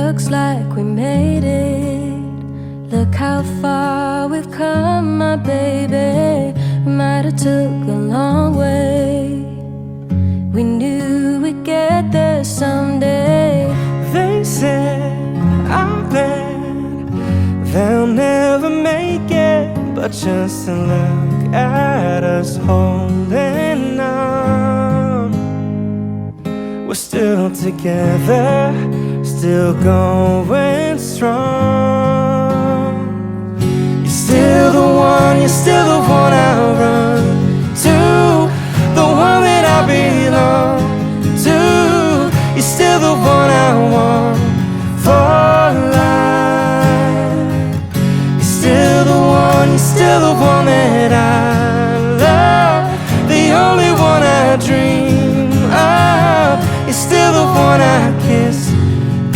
looks like we made it. Look how far we've come, my baby. We might have took a long way. We knew we'd get there someday. They said I bet they'll never make it, but just to look at us holding on. We're still together, still going strong. You're still the one, you're still the one I run to, the one that I belong to. You're still the one I want for life. You're still the one, you're still the one that I love, the only one I dream of. You're still the one I kiss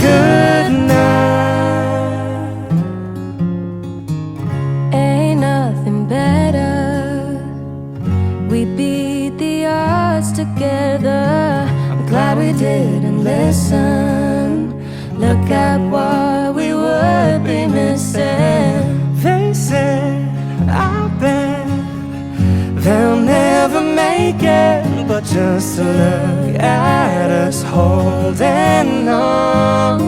goodnight. Ain't nothing better. We beat the odds together. I'm glad we didn't listen. Look at what we would be missing. They said I bet they'll never make it, but just to look at us holding on.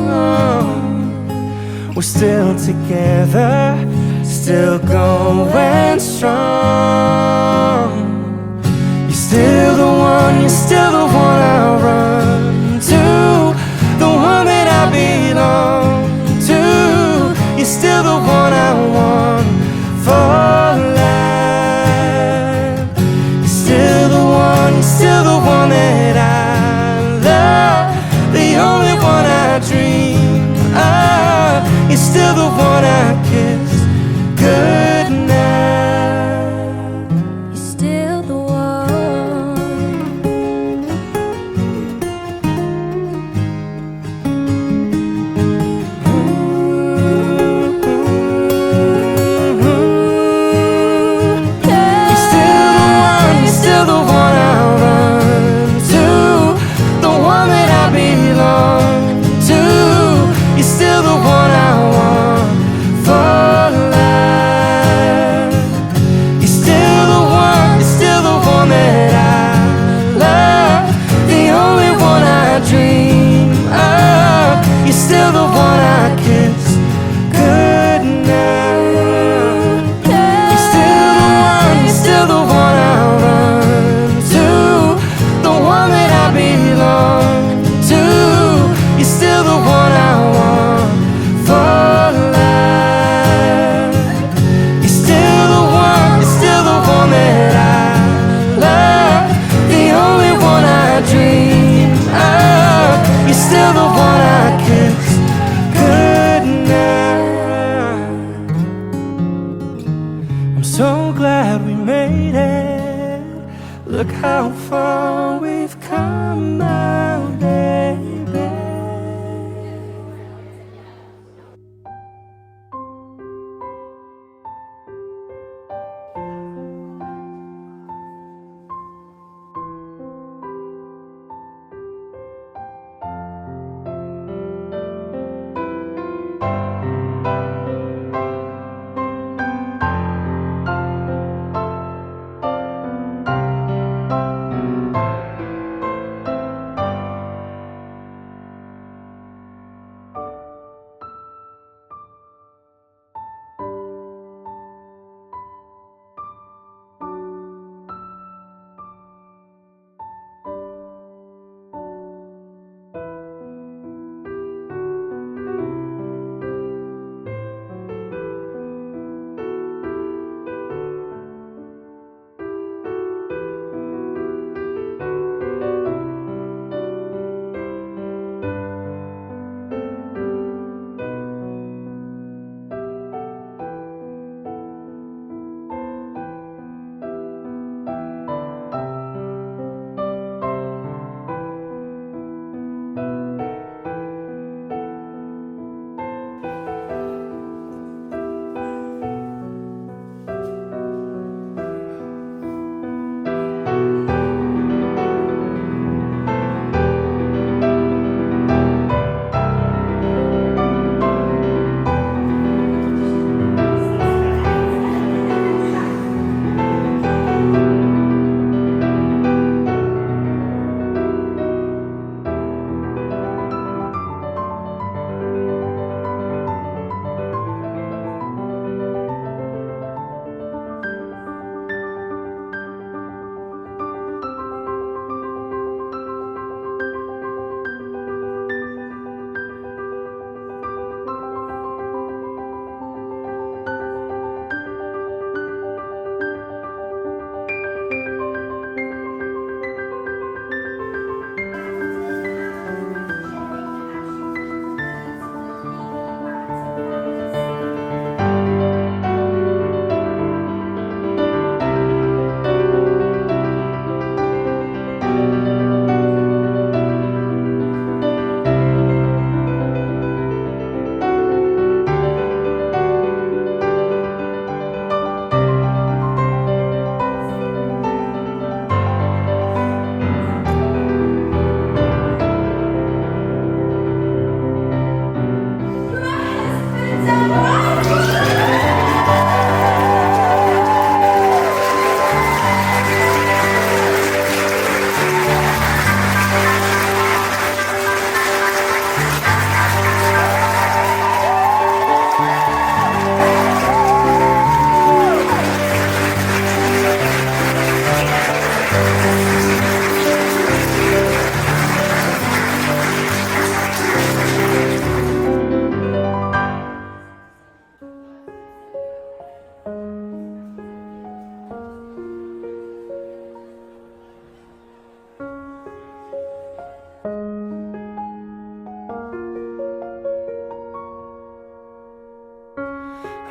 We're still together, still going strong. You're still the one, you're still the one I run to, the one that I belong to. You're still the one I want for life. You're still the one, you're still the one that I love, the only one I dream of. You're still the one I kiss goodnight. You're still the one. You're still the one, you're still the one I run to, the one that I belong to. You're still the one I want for life. You're still the one, you're still the one that I love, the only one I dream of. You're still the one I kiss goodnight. You're still the one, you're still the one I run to, the one that I belong to. You're still the one I want for life. You're still the one, you're still the one that I love, the only one I dream of. You're still the one I kiss goodnight. I'm so glad we made it. Look how far we've come now, baby.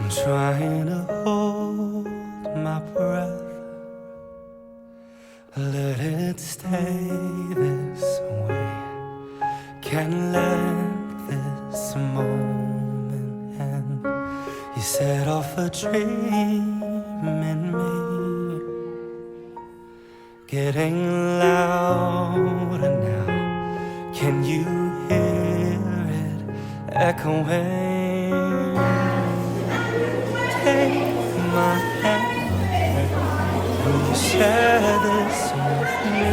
I'm trying to hold my breath, let it stay this way. Can't let this moment end. You set off a dream in me, getting louder now. Can you hear it echoing? Take my hand, will you share this with me?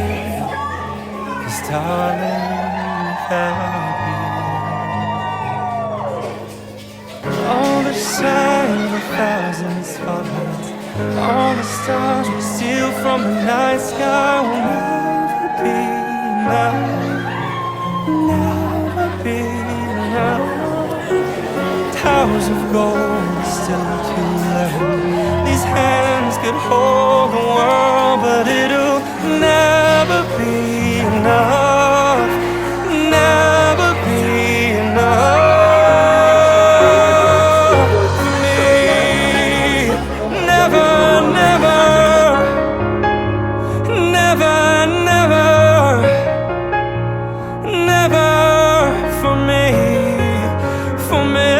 'Cause darling, without you, all the signs of thousands spotlights, all the stars we steal from the night sky will never be enough, never be enough. Towers of gold still too low. These hands could hold the world, but it'll never be enough, never be enough for me. Never, never, never, never, never for me, for me.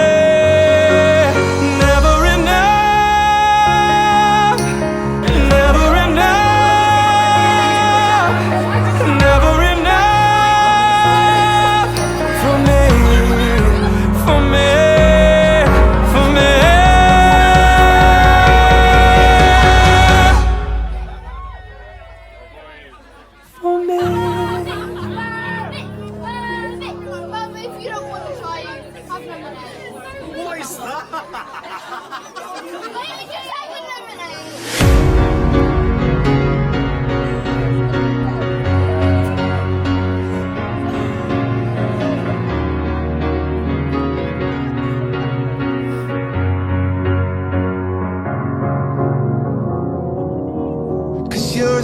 Cause you're a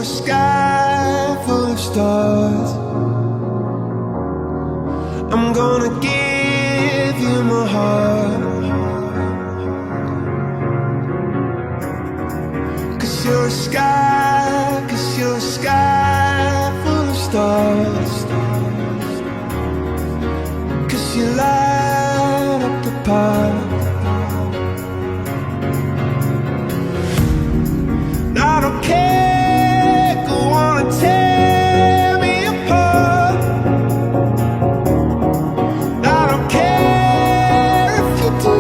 sky full of stars. I'm gonna give you my heart. Cause you're a sky full of stars. Cause you light up the path. I don't care, go on and tear me apart. I don't care if you do.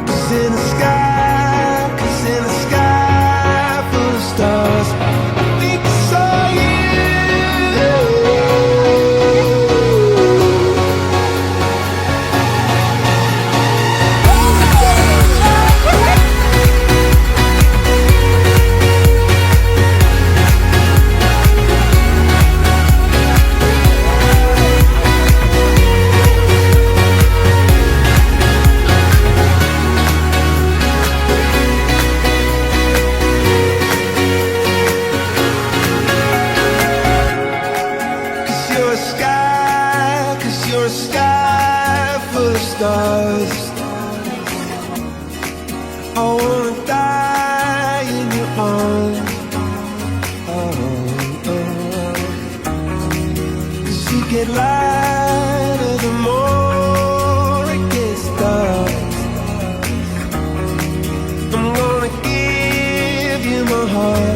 Cause in the sky full of stars, I think I saw you. Cause you're a sky full of stars. I wanna die in your arms. Cause you get lighter the more it gets dark. I'm gonna give you my heart.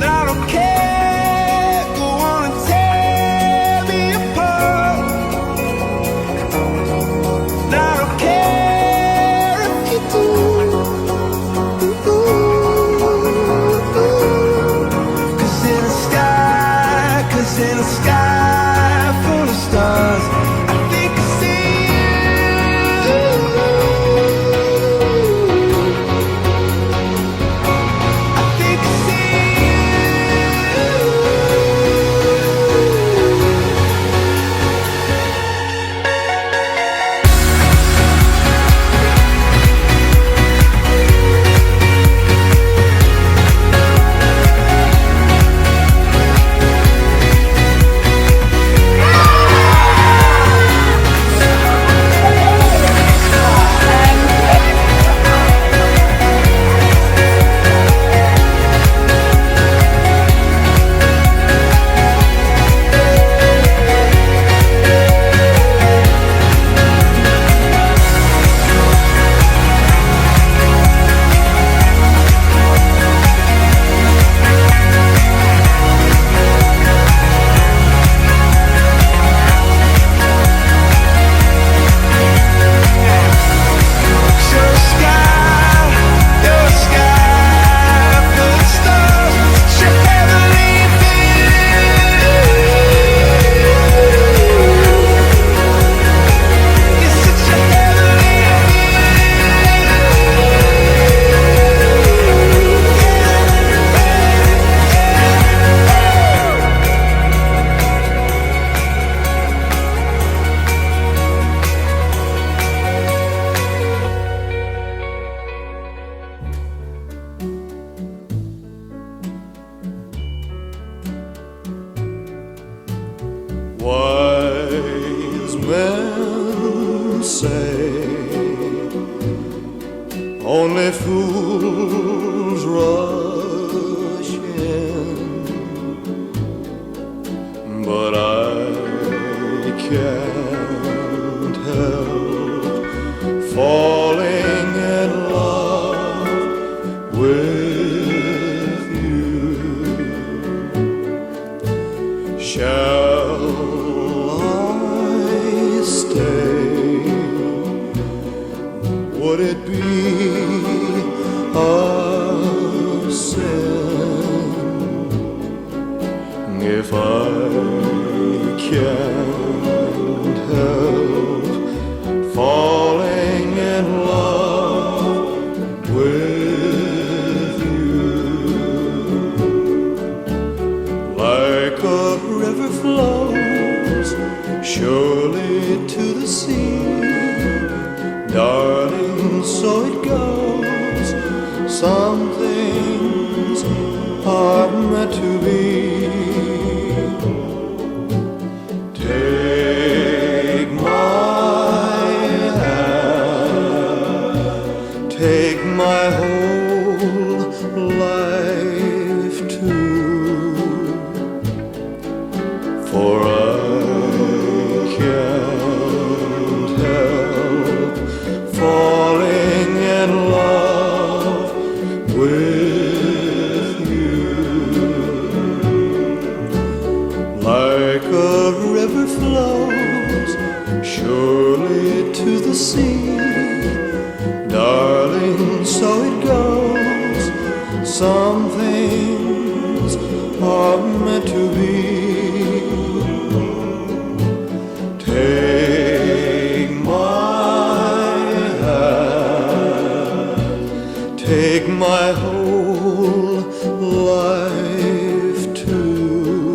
I don't care, go on and tear me apart. I don't care if you do. Cause only fools rush in, but I can't help falling in love with you. Shall I stay? Would it be a sin if I can't help falling in love with you? Like a river flows surely to the sea, darling, so it goes. Some things are meant to be. Take my hand, take my whole life too, for I can't help falling in love with you. Like a river flows surely to the sea, darling, so it goes. Some things are meant to be. Take my hand, take my whole life too,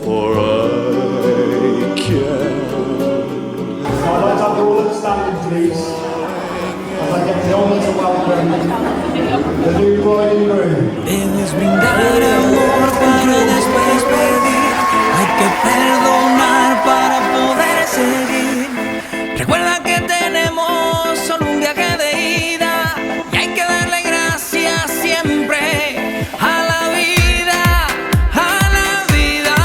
for I can't. I'd like to have you all standing, please, as I get the honour to welcome the new bride and groom. Debes brindar amor para después pedir. Hay que perdonar para poder seguir. Recuerda que tenemos solo un viaje de ida y hay que darle gracias siempre a la vida, a la vida,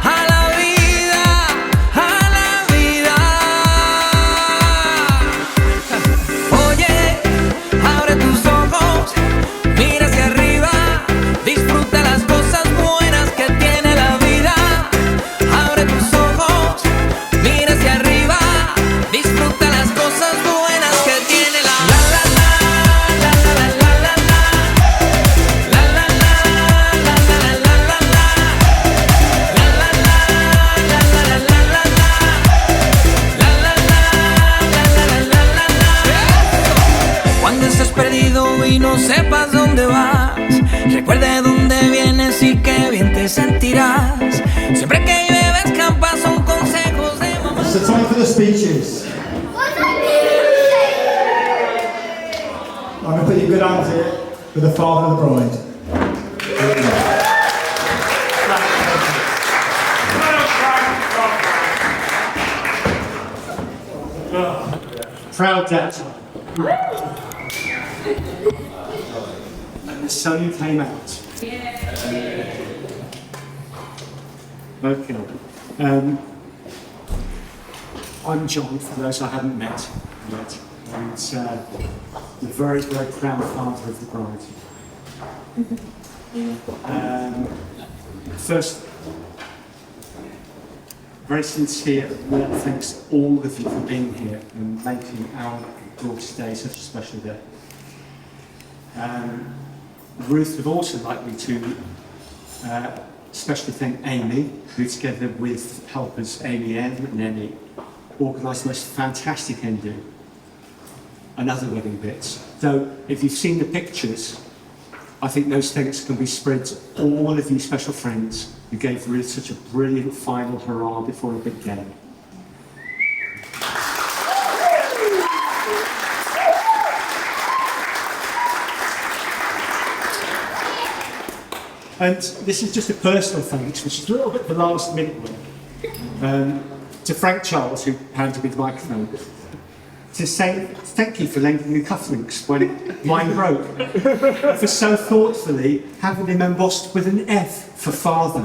a la vida, a la vida. Oye, abre tus ojos, mira hacia arriba, disfruta las cosas buenas que tiene la vida. Abre tus ojos, mira hacia arriba, disfruta las cosas buenas que tiene la la la la la la la la la la la la la la la Cuando estés perdido y no sepas dónde vas, recuerde dónde vienes y qué bien te sentirás. Siempre que llueve escampa son consejos de mamá. It's the time for the speeches. I'm going to put your good hands here for the father of the bride. Proud dad. And the sun came out. Okay. I'm John, for those I haven't met yet. And the very, very proud father of the bride. First, very sincere thanks to all of you for being here and making our daughter's day such a special day. Ruth would also like me to especially thank Amy, who together with helpers Amy M and Emmy organised the most fantastic ending and other wedding bits. Though if you've seen the pictures, I think those thanks can be spread to all of you special friends who gave Ruth such a brilliant final hurrah before a big game. And this is just a personal thanks, which is a little bit the last minute one, to Frank Charles, who handed me the microphone, to say thank you for lending me cufflinks when mine broke, for so thoughtfully having them embossed with an F for father.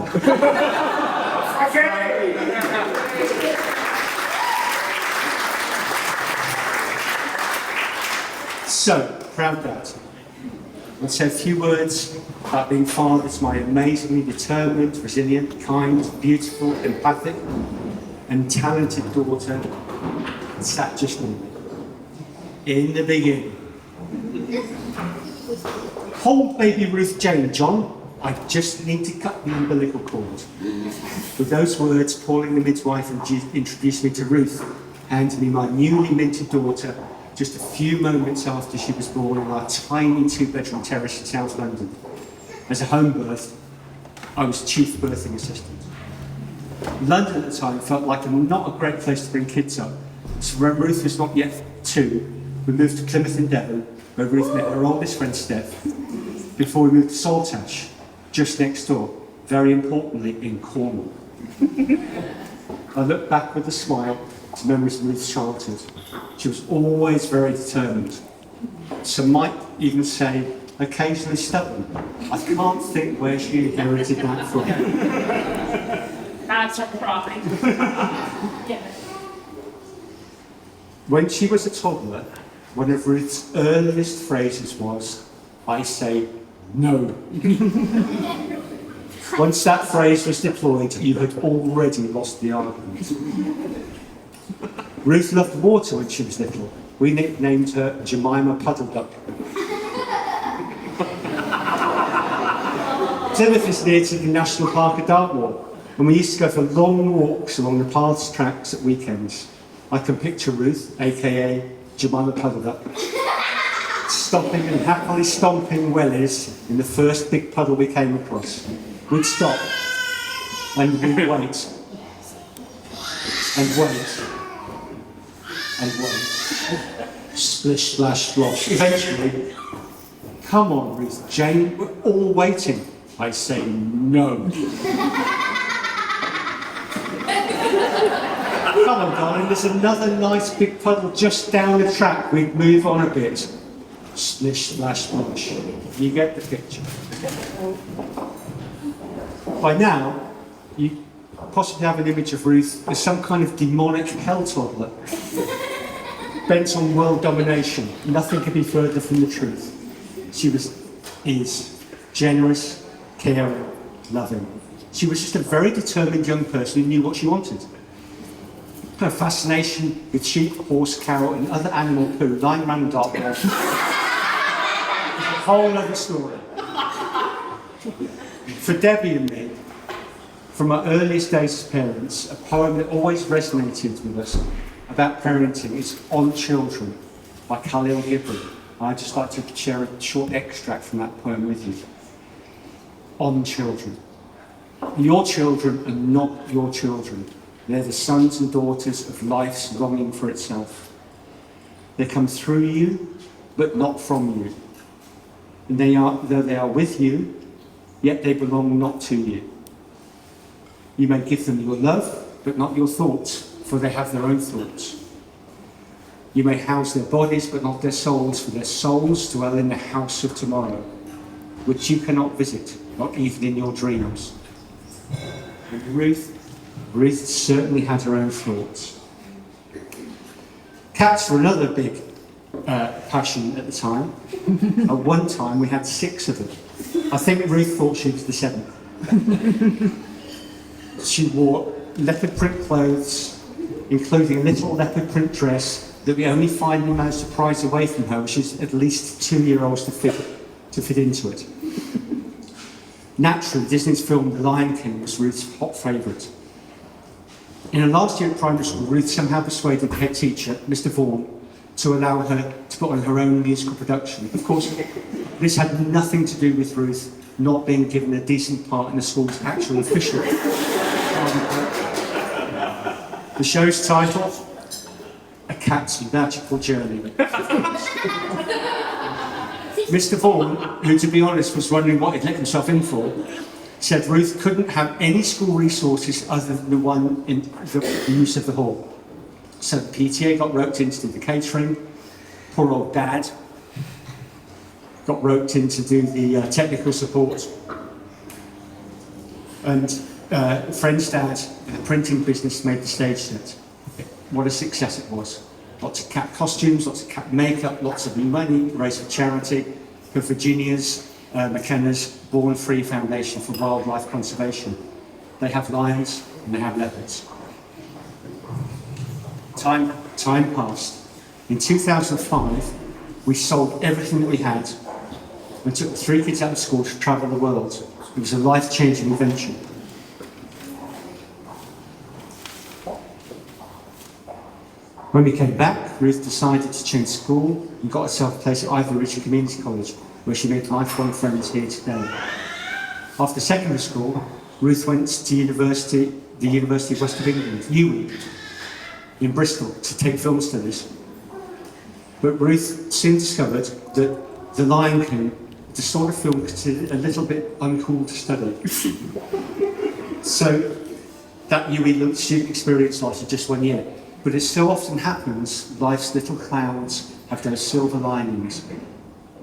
So, proud dad. I'll say a few words about being father to my amazingly determined, resilient, kind, beautiful, empathic, and talented daughter, sat just me. In the beginning. Hold baby Ruth-Jane, John. I just need to cut the umbilical cord. With those words, Pauline the midwife introduced me to Ruth, handed me my newly minted daughter just a few moments after she was born in our tiny two-bedroom terrace in South London. As a home birth, I was chief birthing assistant. London at the time felt like not a great place to bring kids up. So when Ruth was not yet 2, we moved to Plymouth in Devon, where Ruth met her oldest friend Steph, before we moved to Saltash, just next door, very importantly in Cornwall. I look back with a smile to memories of Ruth's childhood. She was always very determined. Some might even say occasionally stubborn. I can't think where she inherited that from. That's a crime. Yeah. When she was a toddler, one of Ruth's earliest phrases was, "I say no." Once that phrase was deployed, you had already lost the argument. Ruth loved water when she was little. We nicknamed her Jemima Puddle Duck. Plymouth is near to the National Park of Dartmoor, and we used to go for long walks along the paths tracks at weekends. I can picture Ruth, aka Jemima Puddle Duck, stopping and happily stomping wellies in the first big puddle we came across. We'd stop, and we'd wait, and wait, and wait. Splish, splash, splosh. Eventually, come on, Ruth Jane, we're all waiting. I say no. Come on, darling, there's another nice big puddle just down the track. We'd move on a bit. Splish, splash, splosh. You get the picture. By now, you possibly have an image of Ruth as some kind of demonic hell toddler, bent on world domination. Nothing could be further from the truth. She is generous, caring, loving. She was just a very determined young person who knew what she wanted. Her fascination with sheep, horse, cow, and other animal poo lying around Dartmoor is a whole other story. For Debbie and me, from our earliest days as parents, a poem that always resonated with us about parenting is On Children by Khalil Gibran. I'd just like to share a short extract from that poem with you. On Children. Your children are not your children. They're the sons and daughters of life's longing for itself. They come through you, but not from you. And though they are with you, yet they belong not to you. You may give them your love, but not your thoughts, for they have their own thoughts. You may house their bodies, but not their souls, for their souls dwell in the house of tomorrow, which you cannot visit, not even in your dreams. And Ruth certainly had her own thoughts. Cats were another big passion at the time. At one time we had 6 of them. I think Ruth thought she was the 7th. She wore leopard print clothes, including a little leopard print dress that we only finally managed to prize away from her, which is at least 2-year-olds to fit into it. Naturally, Disney's film The Lion King was Ruth's hot favourite. In her last year at primary school, Ruth somehow persuaded the head teacher, Mr. Vaughan, to allow her to put on her own musical production. Of course, this had nothing to do with Ruth not being given a decent part in the school's actual official. The show's title, A Cat's Magical Journey. Mr. Vaughan, who to be honest was wondering what he'd let himself in for, said Ruth couldn't have any school resources other than the one in the use of the hall. So the PTA got roped into the catering. Poor old dad got roped in to do the technical support. And friend's dad, the printing business, made the stage set. What a success it was. Lots of cat costumes, lots of cat makeup, lots of money raised for charity, for Virginia's, McKenna's Born Free Foundation for Wildlife Conservation. They have lions and they have leopards. Time passed. In 2005, we sold everything that we had and took the 3 kids out of school to travel the world. It was a life-changing adventure. When we came back, Ruth decided to change school and got herself a place at Abergavenny Community College, where she made lifelong friends here today. After secondary school, Ruth went to the University of West of England, UWE, in Bristol, to take film studies. But Ruth soon discovered that The Lion King, the sort of film considered a little bit uncool to study. So that UWE student experience lasted just 1 year. But as so often happens, life's little clouds have those silver linings.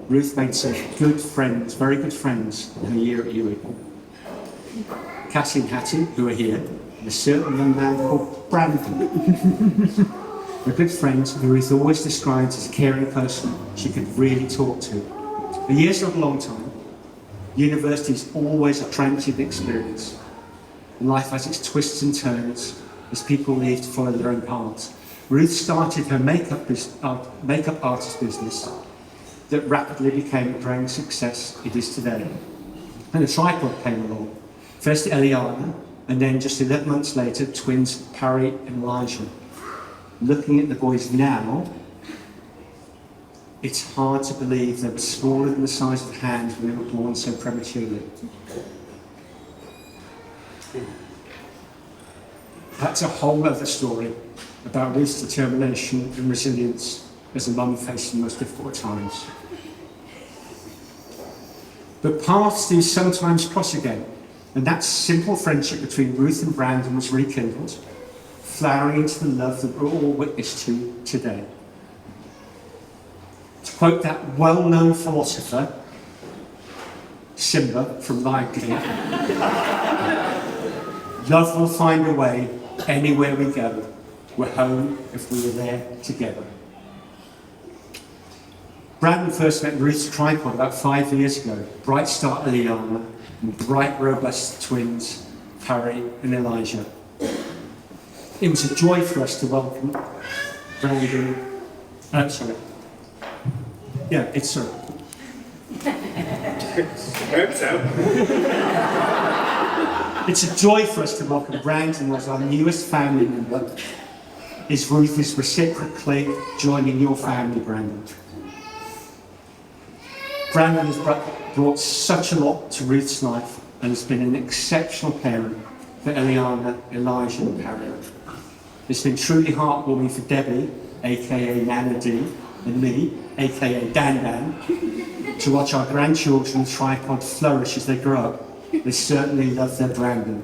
Ruth made some good friends, very good friends, in her year at UWE. Cassie and Hattie, who are here, and a certain young man called Brandon. A good friend who Ruth always described as a caring person she could really talk to. A year's not a long time. University is always a transient experience. And life has its twists and turns as people leave to follow their own paths. Ruth started her makeup artist business that rapidly became the growing success it is today. And a tripod came along. First Eliana, and then just 11 months later, twins Parry and Elijah. Looking at the boys now, it's hard to believe they were smaller than the size of a hand when they were born so prematurely. That's a whole other story about Ruth's determination and resilience as a mum facing the most difficult times. But paths do sometimes cross again, and that simple friendship between Ruth and Brandon was rekindled, flowering into the love that we're all witness to today. To quote that well-known philosopher, Simba from Lion King, love will find a way anywhere we go. We're home if we were there together. Brandon first met Ruth's tripod about 5 years ago. Bright start Eliana and bright, robust twins, Parry and Elijah. It was a joy for us to welcome Brandon. Sorry. Yeah, it's sorry. It's a joy for us to welcome Brandon as our newest family member. Is Ruth is reciprocally joining your family, Brandon. Brandon has brought such a lot to Ruth's life and has been an exceptional parent for Eliana, Elijah and Parry. It's been truly heartwarming for Debbie, aka Nana D, and me, aka Dan Dan, to watch our grandchildren's tripod flourish as they grow up. They certainly love their Brandon.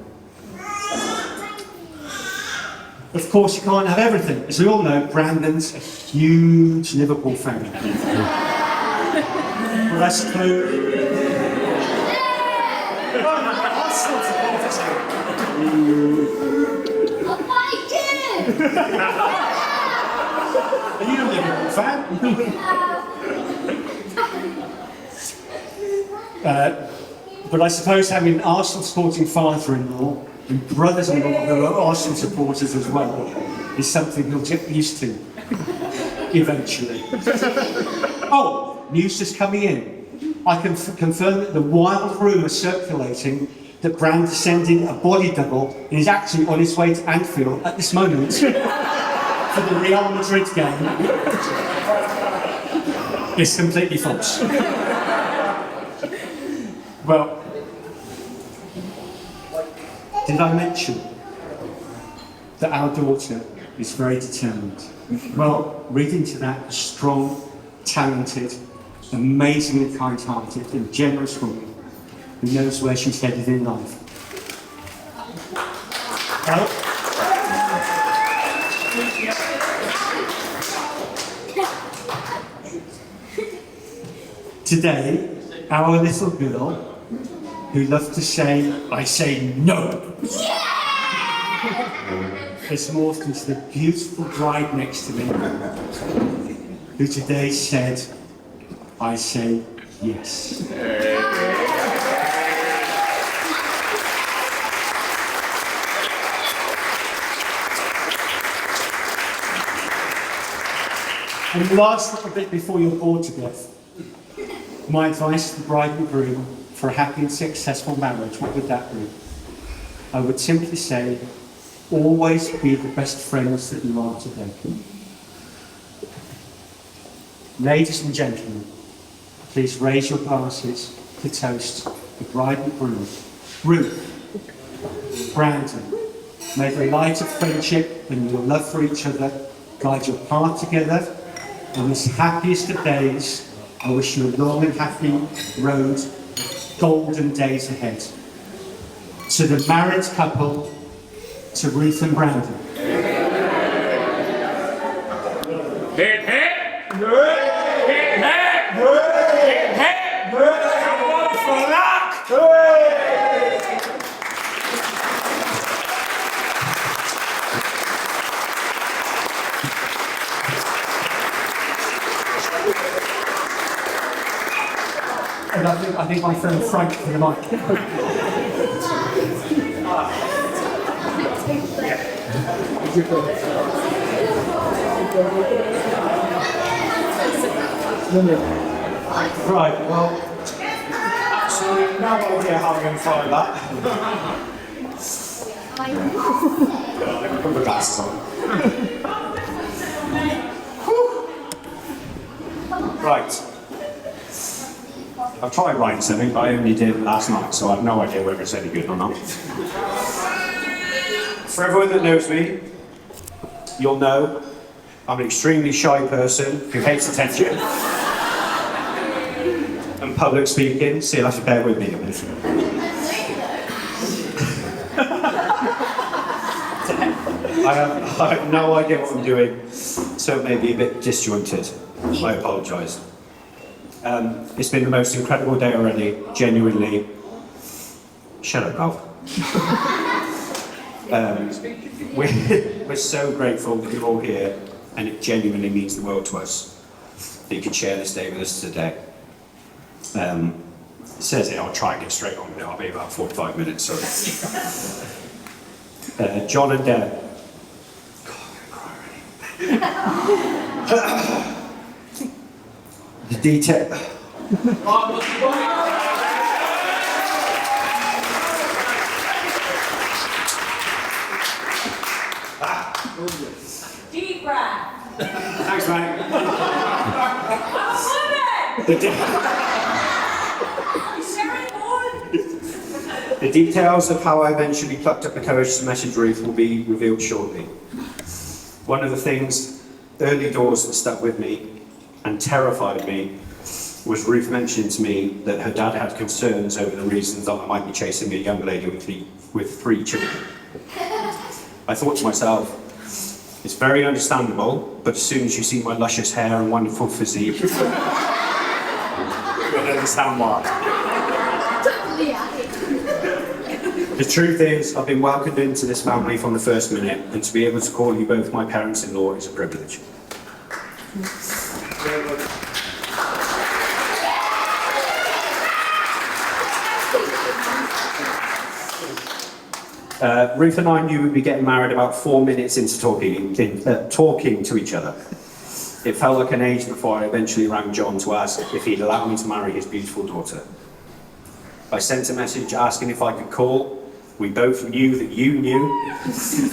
Of course, you can't have everything. As we all know, Brandon's a huge Liverpool fan. Well, that's true. Are you a Liverpool fan? But I suppose having an Arsenal supporting father-in-law and brothers-in-law who are Arsenal supporters as well is something you'll get used to eventually. Oh, news just coming in. I can confirm that the wild rumour circulating that Brand is sending a body double and is actually on his way to Anfield at this moment for the Real Madrid game is completely false. Well, did I mention that our daughter is very determined? Well, read into that a strong, talented, amazingly kind-hearted and generous woman who knows where she's headed in life. Well, Today, our little girl, who loves to say, I say no, has morphed into the beautiful bride next to me, who today said, I say yes. And the last little bit before you're bored to death, my advice to the bride and groom for a happy and successful marriage, what would that be? I would simply say, always be the best friends that you are today. Ladies and gentlemen, please raise your glasses to toast the bride and groom. Ruth, Brandon, may the light of friendship and your love for each other guide your path together. On this happiest of days, I wish you a long and happy road, golden days ahead. To the married couple, to Ruth and Brandon. Hip, hip! Hip, hip! Hip, hip! Come on for luck! And I think my friend Frank for the mic. Right, well, so no idea how I'm going to follow that. Put the glasses on. Right. I've tried writing something, but I only did it last night, so I have no idea whether it's any good or not. For everyone that knows me, you'll know I'm an extremely shy person who hates attention. And public speaking, so you'll have to bear with me a minute. I have no idea what I'm doing, so it may be a bit disjointed. I apologise. It's been the most incredible day already, genuinely. Shut up, Ralph. We're so grateful that you're all here, and it genuinely means the world to us that you could share this day with us today. It says it, I'll try and get straight on with it, I'll be about 45 minutes, sorry. John and Deb. God, I'm gonna cry already. The detail. Deep breath. Thanks, mate. The details of how I eventually plucked up the courage to message Ruth will be revealed shortly. One of the things, early doors that stuck with me and terrified me, was Ruth mentioned to me that her dad had concerns over the reasons that I might be chasing a young lady with 3 children. I thought to myself, it's very understandable, but as soon as you see my luscious hair and wonderful physique, you'll understand why. The truth is, I've been welcomed into this family from the first minute, and to be able to call you both my parents-in-law is a privilege. Ruth and I knew we'd be getting married about 4 minutes into talking to each other. It felt like an age before I eventually rang John to ask if he'd allow me to marry his beautiful daughter. I sent a message asking if I could call. We both knew that you knew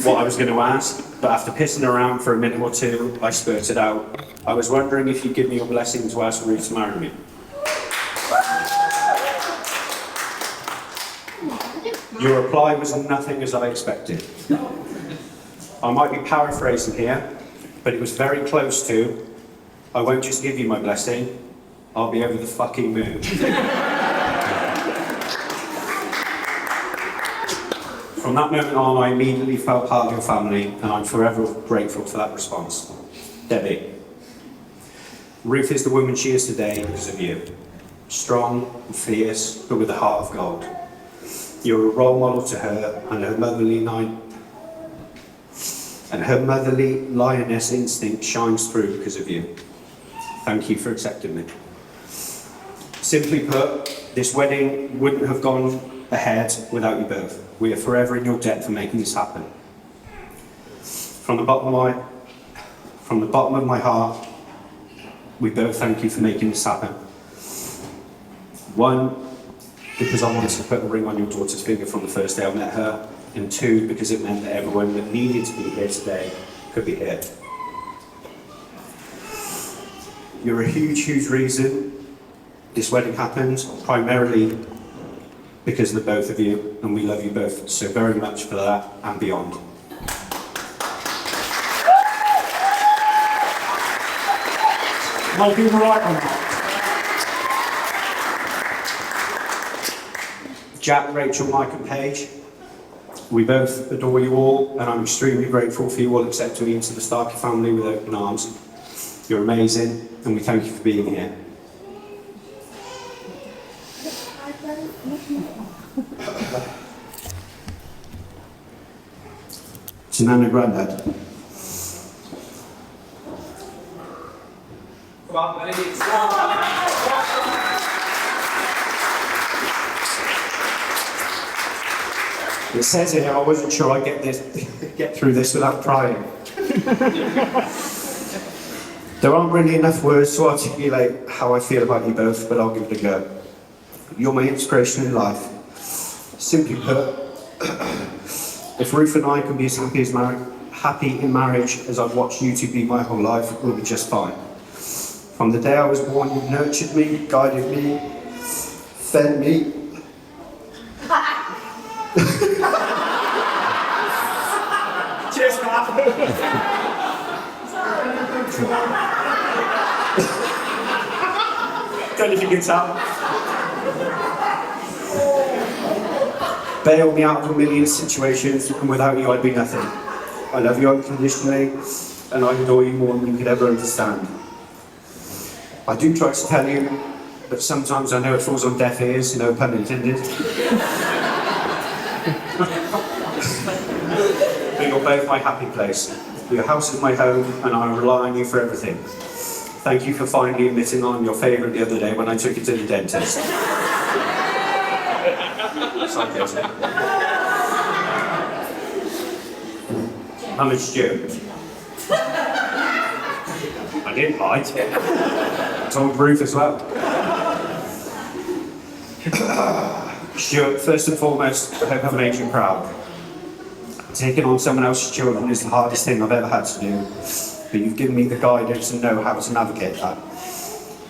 what I was going to ask, but after pissing around for a minute or two, I spurted out, I was wondering if you'd give me your blessing to ask Ruth to marry me. Your reply was nothing as I expected. I might be paraphrasing here, but it was very close to, I won't just give you my blessing, I'll be over the fucking moon. From that moment on, I immediately felt part of your family, and I'm forever grateful for that response. Debbie. Ruth is the woman she is today because of you. strong and fierce, but with a heart of gold. You're a role model to her, and her motherly lioness instinct shines through because of you. Thank you for accepting me. Simply put, this wedding wouldn't have gone ahead without you both. We are forever in your debt for making this happen. From the bottom of my heart, we both thank you for making this happen. One, because I wanted to put a ring on your daughter's finger from the first day I met her, and two, because it meant that everyone that needed to be here today could be here. You're a huge, huge reason this wedding happened, primarily because of the both of you, and we love you both so very much for that and beyond. I'll be right on that. Jack, Rachel, Mike and Paige, we both adore you all, and I'm extremely grateful for you all accepting me into the Starkey family with open arms. You're amazing, and we thank you for being here. To Nan and Grandad. It says here I wasn't sure I'd get through this without crying. There aren't really enough words to articulate how I feel about you both, but I'll give it a go. You're my inspiration in life. Simply put, if Ruffe and I can be as happy in marriage as I've watched you two be my whole life, we'll be just fine. From the day I was born, you've nurtured me, guided me, fed me. Cheers, Matt. Don't know if you can tell. Bailed me out of a million situations, and without you I'd be nothing. I love you unconditionally, and I adore you more than you could ever understand. I do try to tell you, but sometimes I know it falls on deaf ears, no pun intended. But you're both my happy place. Your house is my home, and I rely on you for everything. Thank you for finally admitting I'm your favourite the other day when I took you to the dentist. Sorry, guilty. I'm a Stuart. I didn't bite. I told Ruth as well. Stuart, first and foremost, I hope I've made you proud. Taking on someone else's children is the hardest thing I've ever had to do, but you've given me the guidance and know how to navigate that.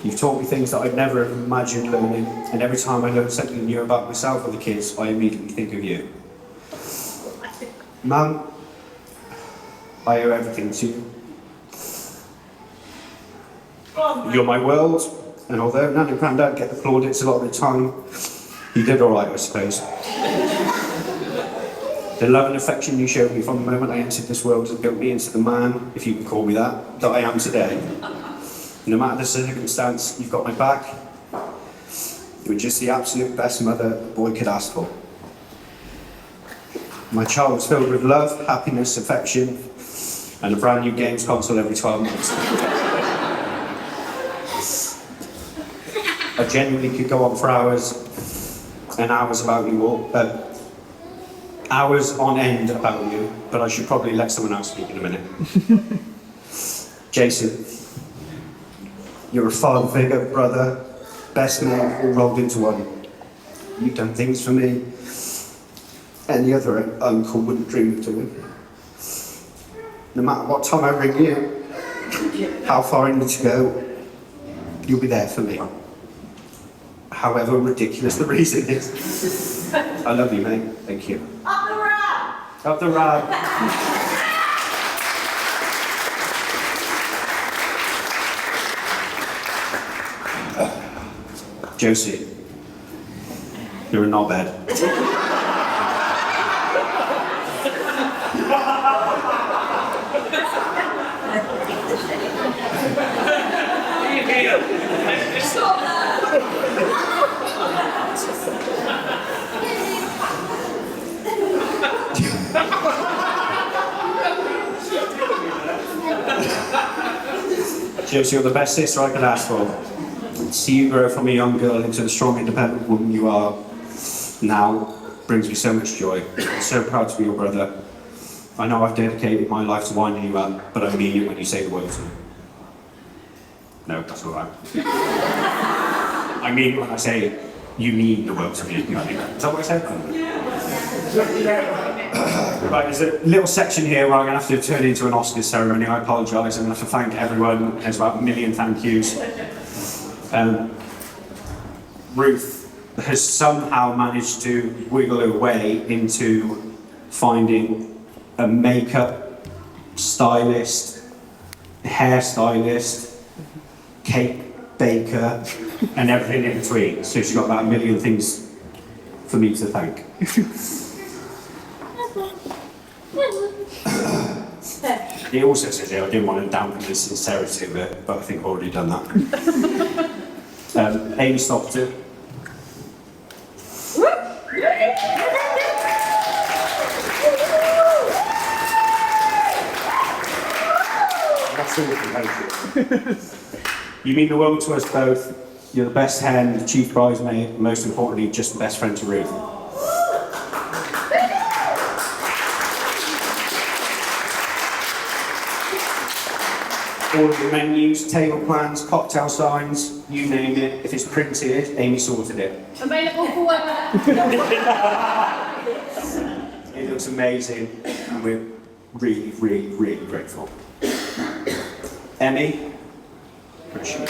You've taught me things that I'd never imagined learning, and every time I learn something new about myself or the kids, I immediately think of you. Mum, I owe everything to you. You're my world, and although Nan and Grandad get the plaudits a lot of the time, you did alright, I suppose. The love and affection you showed me from the moment I entered this world has built me into the man, if you can call me that I am today. No matter the circumstance, you've got my back. You're just the absolute best mother a boy could ask for. My child was filled with love, happiness, affection, and a brand new games console every 12 months. I genuinely could go on for hours and hours about you all. Hours on end about you, but I should probably let someone else speak in a minute. Jason, you're a father figure, brother, best man, all rolled into one. You've done things for me any other uncle wouldn't dream of doing. No matter what time I ring you, how far I need to go, you'll be there for me. However ridiculous the reason is. I love you, mate. Thank you. Up the rab! Up the rab. Josie, you're a knobhead. Stop that! Josie, you're the best sister I could ask for. To see you grow from a young girl into the strong, independent woman you are now brings me so much joy. I'm so proud to be your brother. I know I've dedicated my life to winding you up, but I mean it when you say the word to me. No, that's all right. I mean it when I say you mean the world to me. Is that what I said? Right, there's a little section here where I'm going to have to turn into an Oscars ceremony. I apologise. I'm going to have to thank everyone. There's about 1 million thank yous. Ruth has somehow managed to wiggle her way into finding a makeup stylist, hairstylist, cake baker, and everything in between. So she's got about 1 million things for me to thank. He also says here, I didn't want to dampen the sincerity of it, but I think I've already done that. Amy Stockton. That's all we can hope for. You mean the world to us both. You're the best hen, the chief bridesmaid, and most importantly, just the best friend to Ruth. All of the menus, table plans, cocktail signs, you name it. If it's printed, Amy sorted it. Available for work. It looks amazing, and we're really, really, really grateful. Emmy, appreciate it.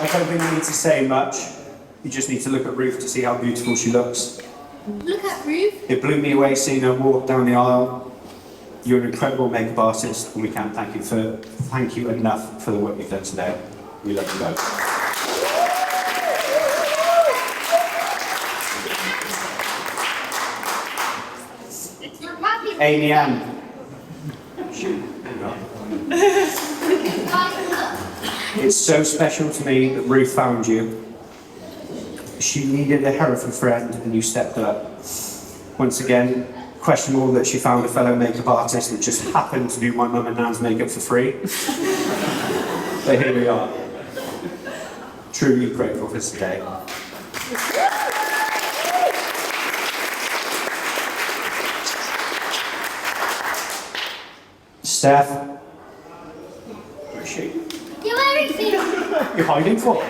I don't think we need to say much. You just need to look at Ruth to see how beautiful she looks. Look at Ruth. It blew me away seeing her walk down the aisle. You're an incredible makeup artist, and we can't thank you enough for the work you've done today. We love you both. Amy Ann. It's so special to me that Ruth found you. She needed a Hereford friend and you stepped up. Once again, questionable that she found a fellow makeup artist that just happened to do my mum and nan's makeup for free. But here we are. Truly grateful for today. Steph. Where is she? You're hiding for?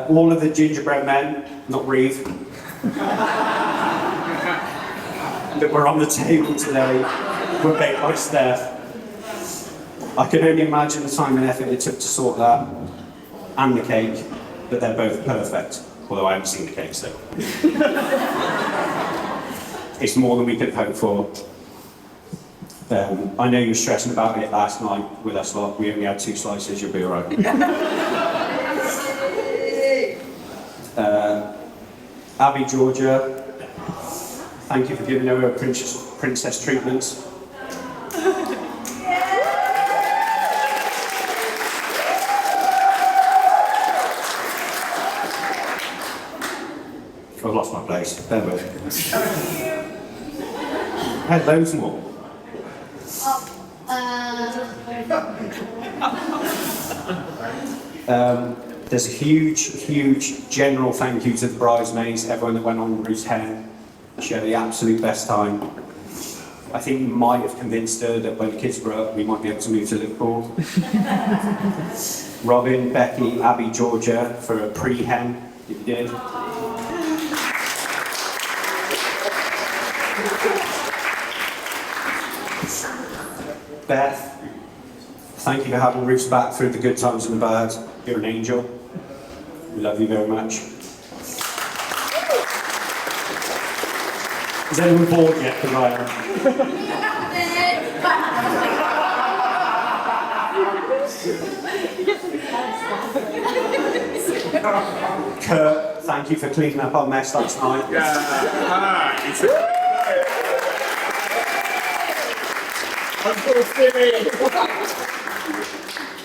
All of the gingerbread men, not Reeve, that were on the table today were baked by Steph. I can only imagine the time and effort it took to sort that, and the cake, but they're both perfect. Although I haven't seen the cake, so. It's more than we could have hoped for. I know you were stressing about it last night with us lot. We only had 2 slices, you'll be all right. Abby Georgia, thank you for giving her princess treatments. I've lost my place, bear with me. I had loads more. There's a huge general thank you to the bridesmaids, everyone that went on Ruth's hair. She had the absolute best time. I think we might have convinced her that when the kids grow up, we might be able to move to Liverpool. Robin, Becky, Abby, Georgia for a pre-hen that you did. Beth, thank you for having Ruth's back through the good times and the bad. You're an angel. We love you very much. Is anyone bored yet? Because I am. Kurt, thank you for cleaning up our mess last night.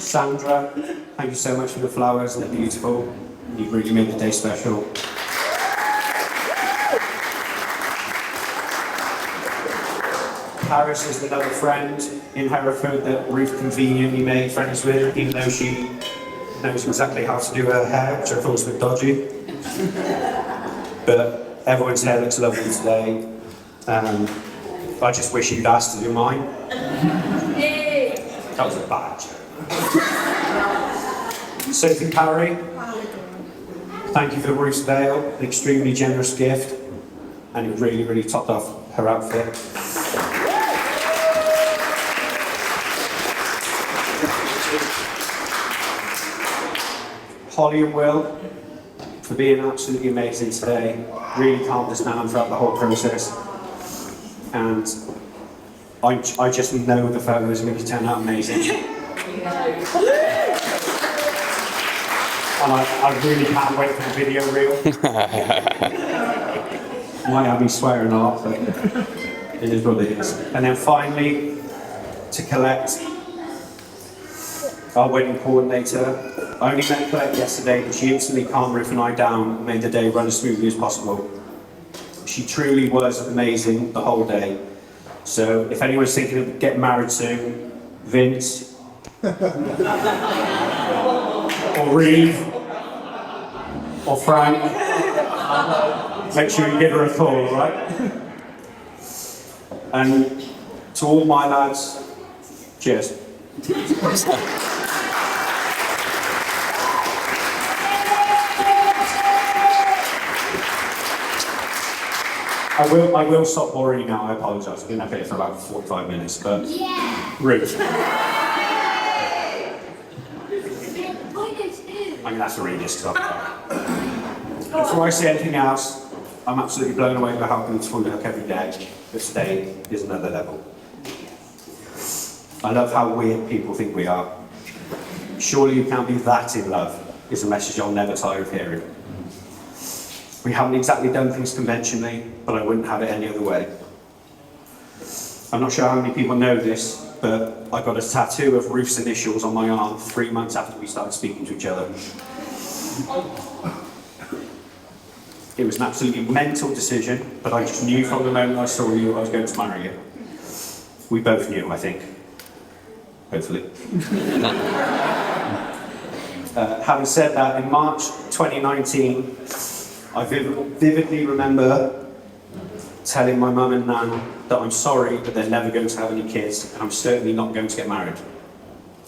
Sandra, thank you so much for the flowers, they're beautiful. You've really made the day special. Paris is another friend in Hereford that Ruth conveniently made friends with, even though she knows exactly how to do her hair, which I thought was a bit dodgy. But everyone's hair looks lovely today. I just wish you'd asked to do mine. That was a bad joke. Sophie Parry, thank you for Ruth's veil, an extremely generous gift, and it really, really topped off her outfit. Holly and Will, for being absolutely amazing today, really calmed us down throughout the whole process. And I just know the photos are going to turn out amazing. And I really can't wait for the video reel. Might have me swearing a lot, but it is what it is. And then finally, to Colette, our wedding coordinator. I only met Colette yesterday, but she instantly calmed Ruth and I down and made the day run as smoothly as possible. She truly was amazing the whole day. So if anyone's thinking of getting married soon, Vince, or Reeve, or Frank, make sure you give her a call, right? And to all my lads, cheers. I will stop boring you now, I apologise. I've been up here for about 45 minutes, but... Yeah! Ruth. I'm I'm going to have to read this because before I say anything else, I'm absolutely blown away by how beautiful you look every day, but today is another level. I love how weird people think we are. Surely you can't be that in love, is a message I'll never tire of hearing. We haven't exactly done things conventionally, but I wouldn't have it any other way. I'm not sure how many people know this, but I got a tattoo of Ruth's initials on my arm 3 months after we started speaking to each other. It was an absolutely mental decision, but I just knew from the moment I saw you I was going to marry you. We both knew, I think. Hopefully. Having said that, in March 2019, I vividly remember telling my mum and nan that I'm sorry, but they're never going to have any kids, and I'm certainly not going to get married.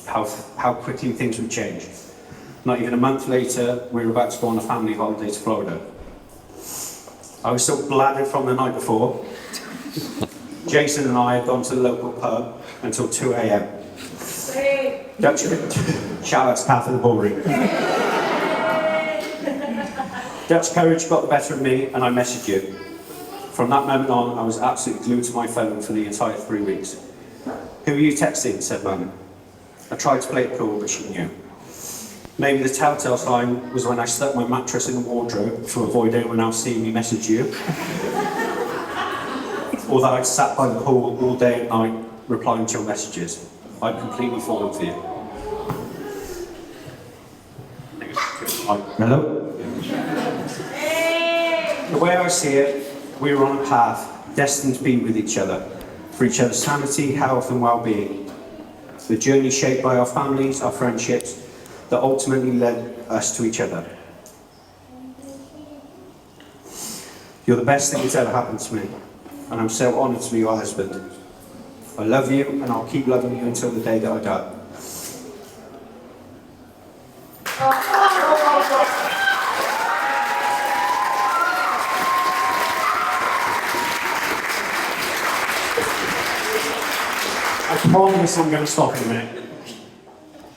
How quickly things would change. Not even a month later, we were about to go on a family holiday to Florida. I was still bladdered from the night before. Jason and I had gone to the local pub until 2 a.m. Shout out to Kath in the ballroom. Dutch courage got the better of me, and I messaged you. From that moment on, I was absolutely glued to my phone for the entire 3 weeks. Who are you texting? Said Mum. I tried to play it cool, but she knew. Maybe the telltale sign was when I stuck my mattress in the wardrobe to avoid anyone else seeing me message you. Or that I'd sat by the pool all day and night replying to your messages. I'd completely fallen for you. Hello? The way I see it, we were on a path destined to be with each other, for each other's sanity, health and well-being. The journey shaped by our families, our friendships, that ultimately led us to each other. You're the best thing that's ever happened to me, and I'm so honoured to be your husband. I love you, and I'll keep loving you until the day that I die. I promise I'm going to stop in a minute.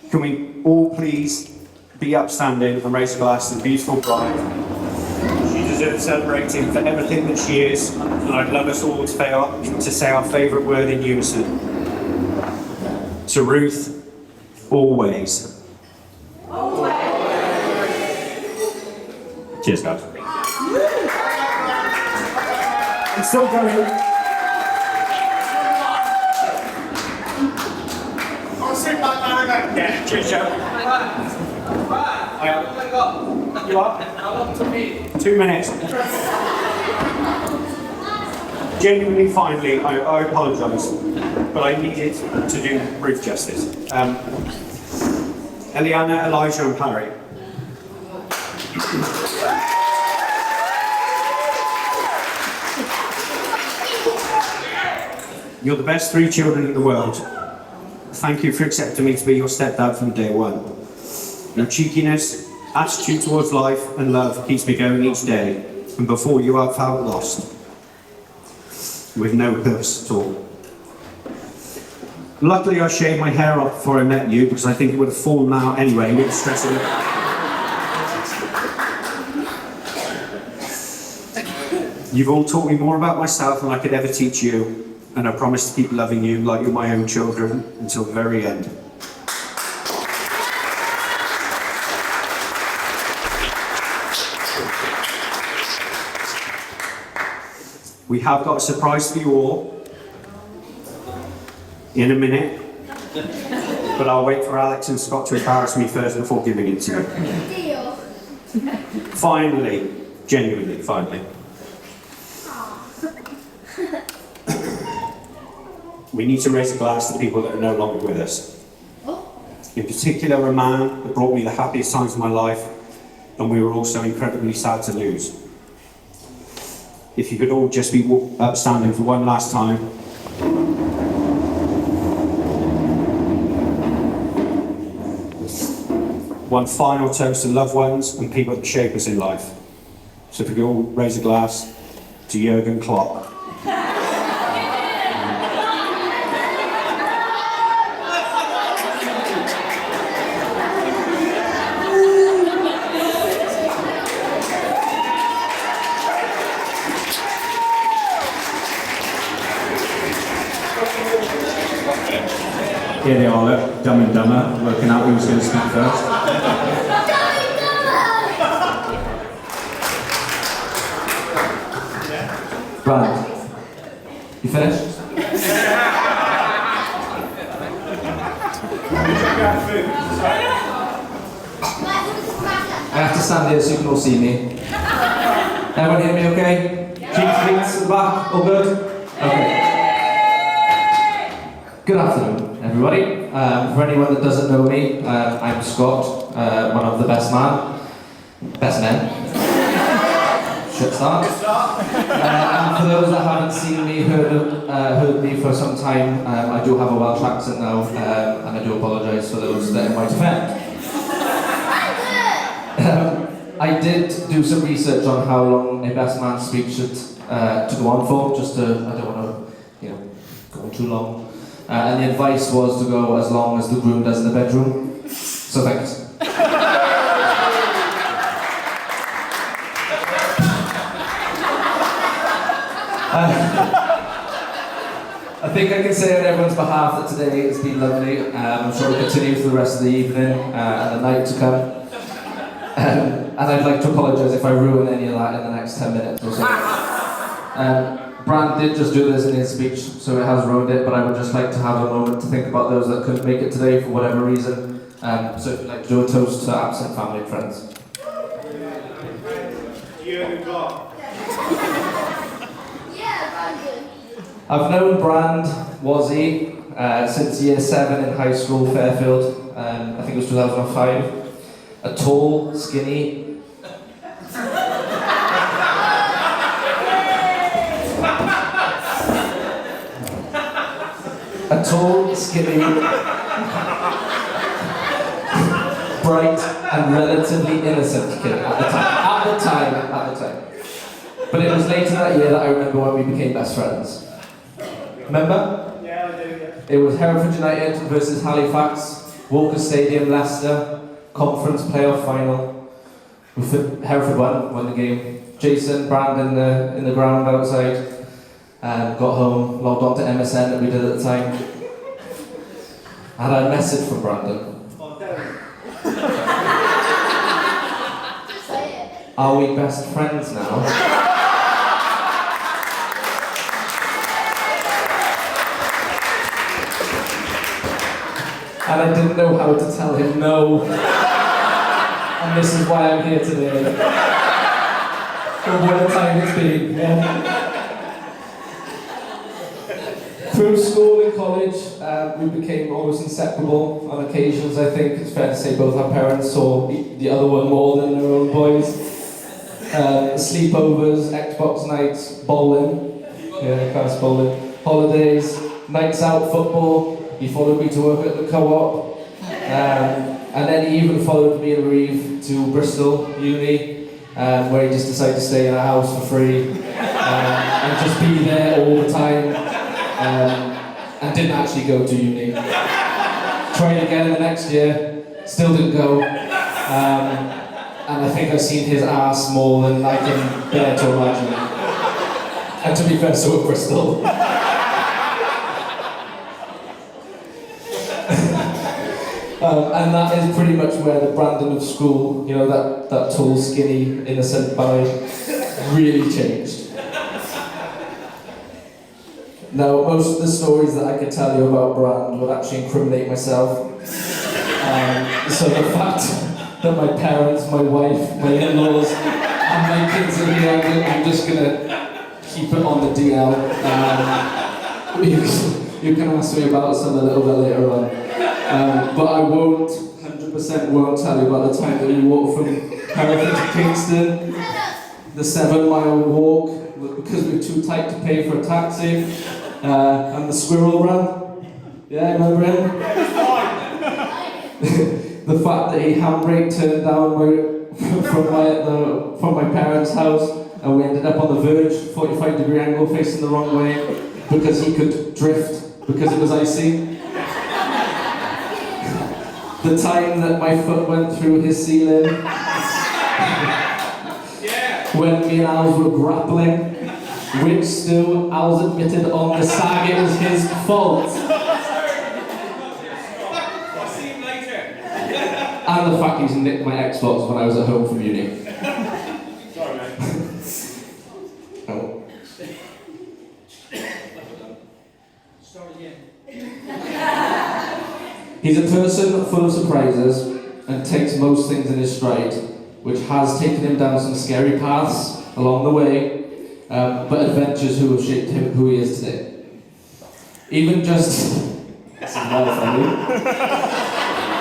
Can we all please be upstanding and raise a glass to the beautiful bride? She deserves celebrating for everything that she is, and I'd love us all to say our favourite word in unison. To Ruth, always. Always. Cheers, guys. I'm still going. Yeah, cheers, Joe. You are? 2 minutes. Genuinely, finally, I apologise, but I needed to do Ruth justice. Eliana, Elijah and Parry. You're the best 3 children in the world. Thank you for accepting me to be your stepdad from day one. Your cheekiness, attitude towards life and love keeps me going each day, and before you I felt lost, with no purpose at all. Luckily I shaved my hair off before I met you, because I think it would have fallen out anyway with the stress of it. You've all taught me more about myself than I could ever teach you, and I promise to keep loving you like you're my own children until the very end. We have got a surprise for you all in a minute, but I'll wait for Alex and Scott to embarrass me first before giving it to you. Deal. Finally, genuinely, finally. We need to raise a glass to people that are no longer with us. In particular, a man that brought me the happiest times of my life, and we were also incredibly sad to lose. If you could all just be standing for one last time. One final toast to loved ones and people that shape us in life. So if we could all raise a glass to Jurgen Klopp. Here they are, look, Dumb and Dumber, working out who's going to speak first. Brad, you finished? I have to stand here so you can all see me. Everyone hear me okay? Cheeks, feet, at the back, all good? Okay. Good afternoon, everybody. For anyone that doesn't know me, I'm Scott, one of the best men. Should start. And for those that haven't seen me, heard me for some time, I do have a Welsh accent now, and I do apologise for those that it might offend. I did do some research on how long a best man speech should to go on for, just to, I don't want to, go on too long. And the advice was to go as long as the groom does in the bedroom. So thanks. I think I can say on everyone's behalf that today has been lovely. I'm sure it'll continue for the rest of the evening and the night to come. And I'd like to apologise if I ruin any of that in the next 10 minutes or so. Brand did just do this in his speech, so it has ruined it, but I would just like to have a moment to think about those that couldn't make it today for whatever reason. So if you'd like to do a toast to absent family and friends. I've known Brand, Wazzy, since year 7 in high school, Fairfield. I think it was 2005. A tall, skinny, bright and relatively innocent kid at the time. But it was later that year that I remember when we became best friends. Remember? Yeah, I do, yeah. It was Hereford United versus Halifax, Walker Stadium, Leicester, conference playoff final. Hereford won the game. Jason, Brandon in the ground outside. Got home, logged on to MSN that we did at the time. I had a message from Brandon. Are we best friends now? And I didn't know how to tell him no. And this is why I'm here today. For what a time it's been. Yeah. through school and college, we became almost inseparable on occasions. I think it's fair to say both our parents saw the other one more than their own boys. Sleepovers, Xbox nights, bowling, class bowling, holidays, nights out, football. He followed me to work at the co-op, and then he even followed me and Reeve to Bristol Uni, where he just decided to stay in our house for free and just be there all the time, and didn't actually go to uni. Tried again the next year, still didn't go, and I think I've seen his ass more than I can bear to imagine. And to be fair, so at Bristol. And that is pretty much where the Brandon of school, you know, that tall, skinny, innocent boy, really changed. Now, most of the stories that I could tell you about Brand would actually incriminate myself. So the fact that my parents, my wife, my in-laws, and my kids are here, I'm just gonna keep it on the DL. You can ask me about some a little bit later on. But I 100% won't tell you about the time that we walked from Hereford to Kingston, the 7-mile walk because we were too tight to pay for a taxi, and the squirrel run. Yeah, remember him? The fact that he handbrake turned down from my parents' house, and we ended up on the verge, 45-degree angle facing the wrong way, because he could drift because it was icy. The time that my foot went through his ceiling, when me and Al's were grappling, which still Al's admitted on the sag it was his fault. And the fact he's nicked my Xbox when I was at home from uni. Sorry, mate. Oh. Start again. He's a person full of surprises and takes most things in his stride, which has taken him down some scary paths along the way, but adventures who have shaped him who he is today. Even just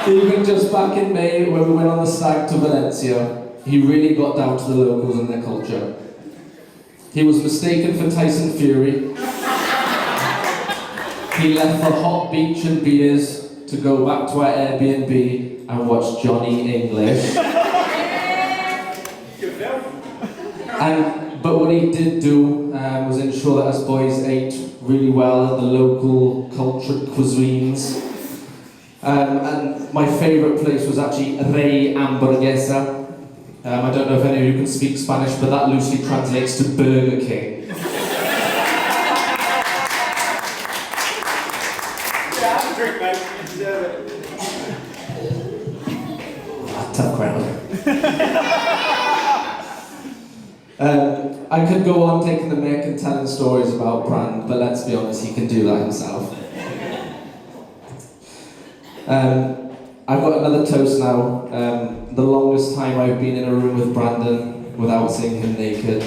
even just back in May when we went on the stag to Valencia, he really got down to the locals and their culture. He was mistaken for Tyson Fury. He left for hot beach and beers to go back to our Airbnb and watch Johnny English. But what he did do was ensure that us boys ate really well at the local cultured cuisines. And my favourite place was actually Rey Hamburguesa. I don't know if any of you can speak Spanish, but that loosely translates to Burger King. Drink, mate. You deserve it. Tough crowd. I could go on taking the mic and telling stories about Brand, but let's be honest, he can do that himself. I've got another toast now. The longest time I've been in a room with Brandon without seeing him naked.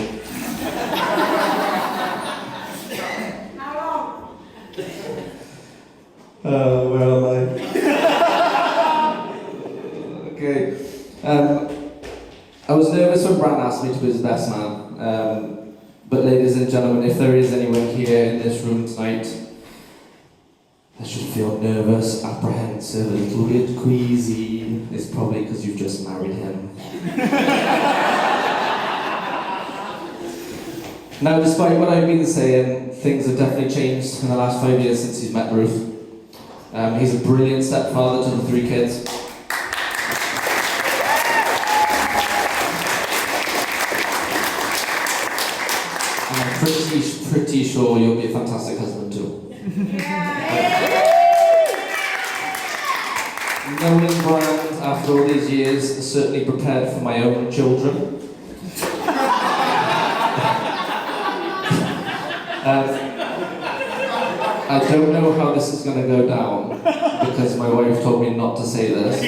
Where am I? Okay. I was nervous when Brand asked me to be his best man. But ladies and gentlemen, if there is anyone here in this room tonight that should feel nervous, apprehensive, a little bit queasy, it's probably because you've just married him. Now, despite what I've been saying, things have definitely changed in the last 5 years since he's met Ruth. He's a brilliant stepfather to the 3 kids. And I'm pretty sure you'll be a fantastic husband too. Knowing Brand after all these years is certainly prepared for my own children. I don't know how this is going to go down because my wife told me not to say this.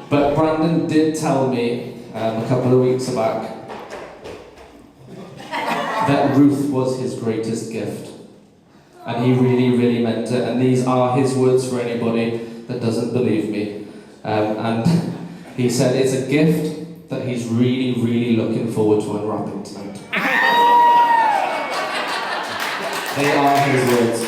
But Brandon did tell me a couple of weeks back that Ruth was his greatest gift. and he really, really meant it. And these are his words for anybody that doesn't believe me. And he said it's a gift that he's really, really looking forward to unwrapping tonight. They are his words.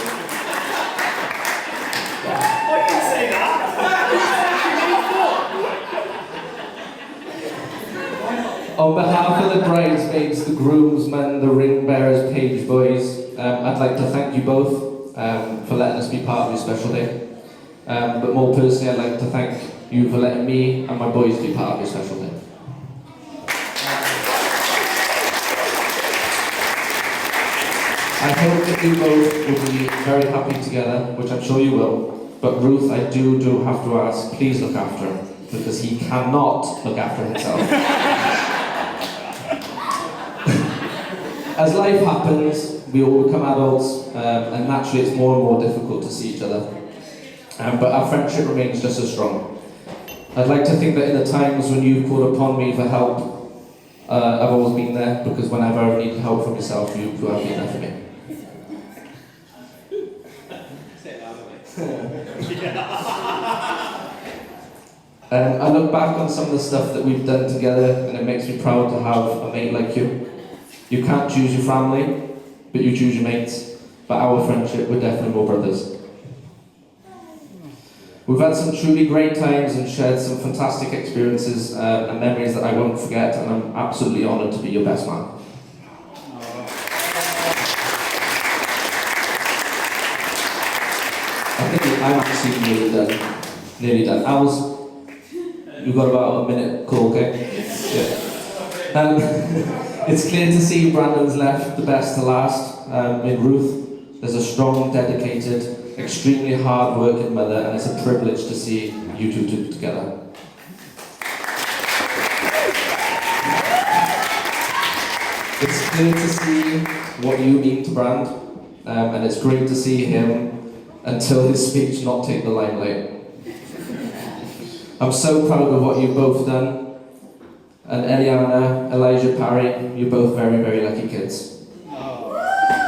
On behalf of the bridesmaids, the groomsmen, the ring bearers, page boys, I'd like to thank you both for letting us be part of your special day. But more personally, I'd like to thank you for letting me and my boys be part of your special day. I hope that you both will be very happy together, which I'm sure you will. But Ruth, I do have to ask, please look after him, because he cannot look after himself. As life happens, we all become adults, and naturally it's more and more difficult to see each other. But our friendship remains just as strong. I'd like to think that in the times when you've called upon me for help, I've always been there, because whenever I've needed help from yourself, you have been there for me. I look back on some of the stuff that we've done together, and it makes me proud to have a mate like you. You can't choose your family, but you choose your mates. But our friendship, we're definitely more brothers. We've had some truly great times and shared some fantastic experiences and memories that I won't forget, and I'm absolutely honoured to be your best man. I think I'm actually nearly done. Als, you've got about a minute, cool, okay? Yeah. It's clear to see Brandon's left the best to last. In Ruth, there's a strong, dedicated, extremely hard-working mother, and it's a privilege to see you two together. It's clear to see what you mean to Brand, and it's great to see him, until his speech, not take the limelight. I'm so proud of what you've both done. And Eliana, Elijah Parry, you're both very, very lucky kids.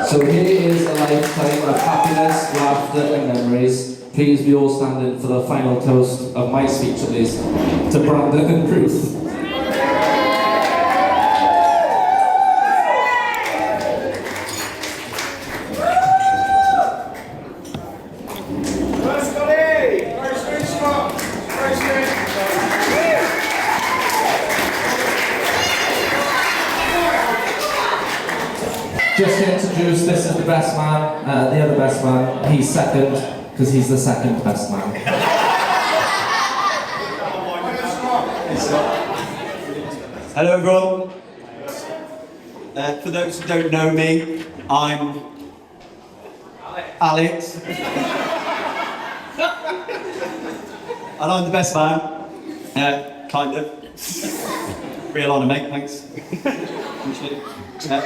So here is a lifetime of happiness, laughter and memories. Please be all standing for the final toast of my speech at least, to Brandon and Ruth. Just to introduce, this is the best man, the other best man. He's second, because he's the second best man. Hello everyone. For those who don't know me, I'm Alex. And I'm the best man. Kind of. Real honour, mate, thanks.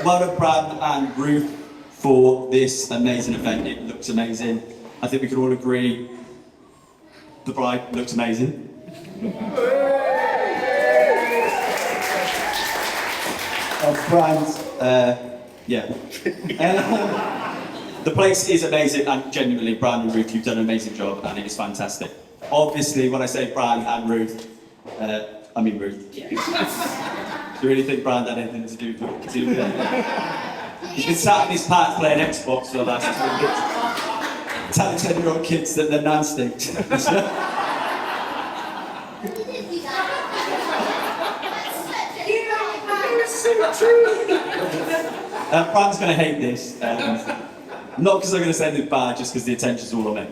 Well done, Brad and Ruth, for this amazing event. It looks amazing. I think we can all agree the bride looks amazing. Brand, yeah. The place is amazing, and genuinely, Brand and Ruth, you've done an amazing job, and it is fantastic. Obviously, when I say Brand and Ruth, I mean Ruth. Do you really think Brand had anything to do with it? He's been sat in his pants playing Xbox for the last 2 weeks. Telling 10-year-old kids that their nan stinks. Brand's going to hate this. Not because I'm going to say anything bad, just because the attention's all on me.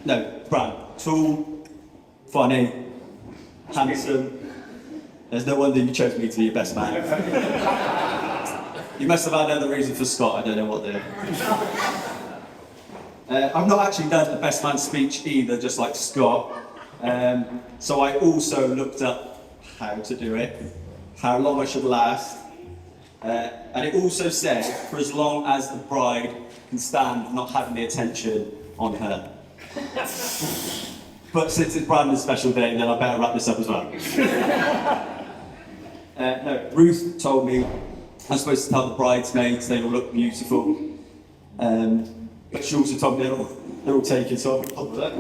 No, Brand. Tall, funny, handsome. There's no wonder you chose me to be your best man. You must have had other reasons for Scott, I don't know what they're... I've not actually done a best man speech either, just like Scott. So I also looked up how to do it, how long I should last. And it also said, for as long as the bride can stand not having the attention on her. But since it's Brandon's special day, then I better wrap this up as well. No, Ruth told me I'm supposed to tell the bridesmaids they all look beautiful. But she also told me they're all taken, so I'll pop that.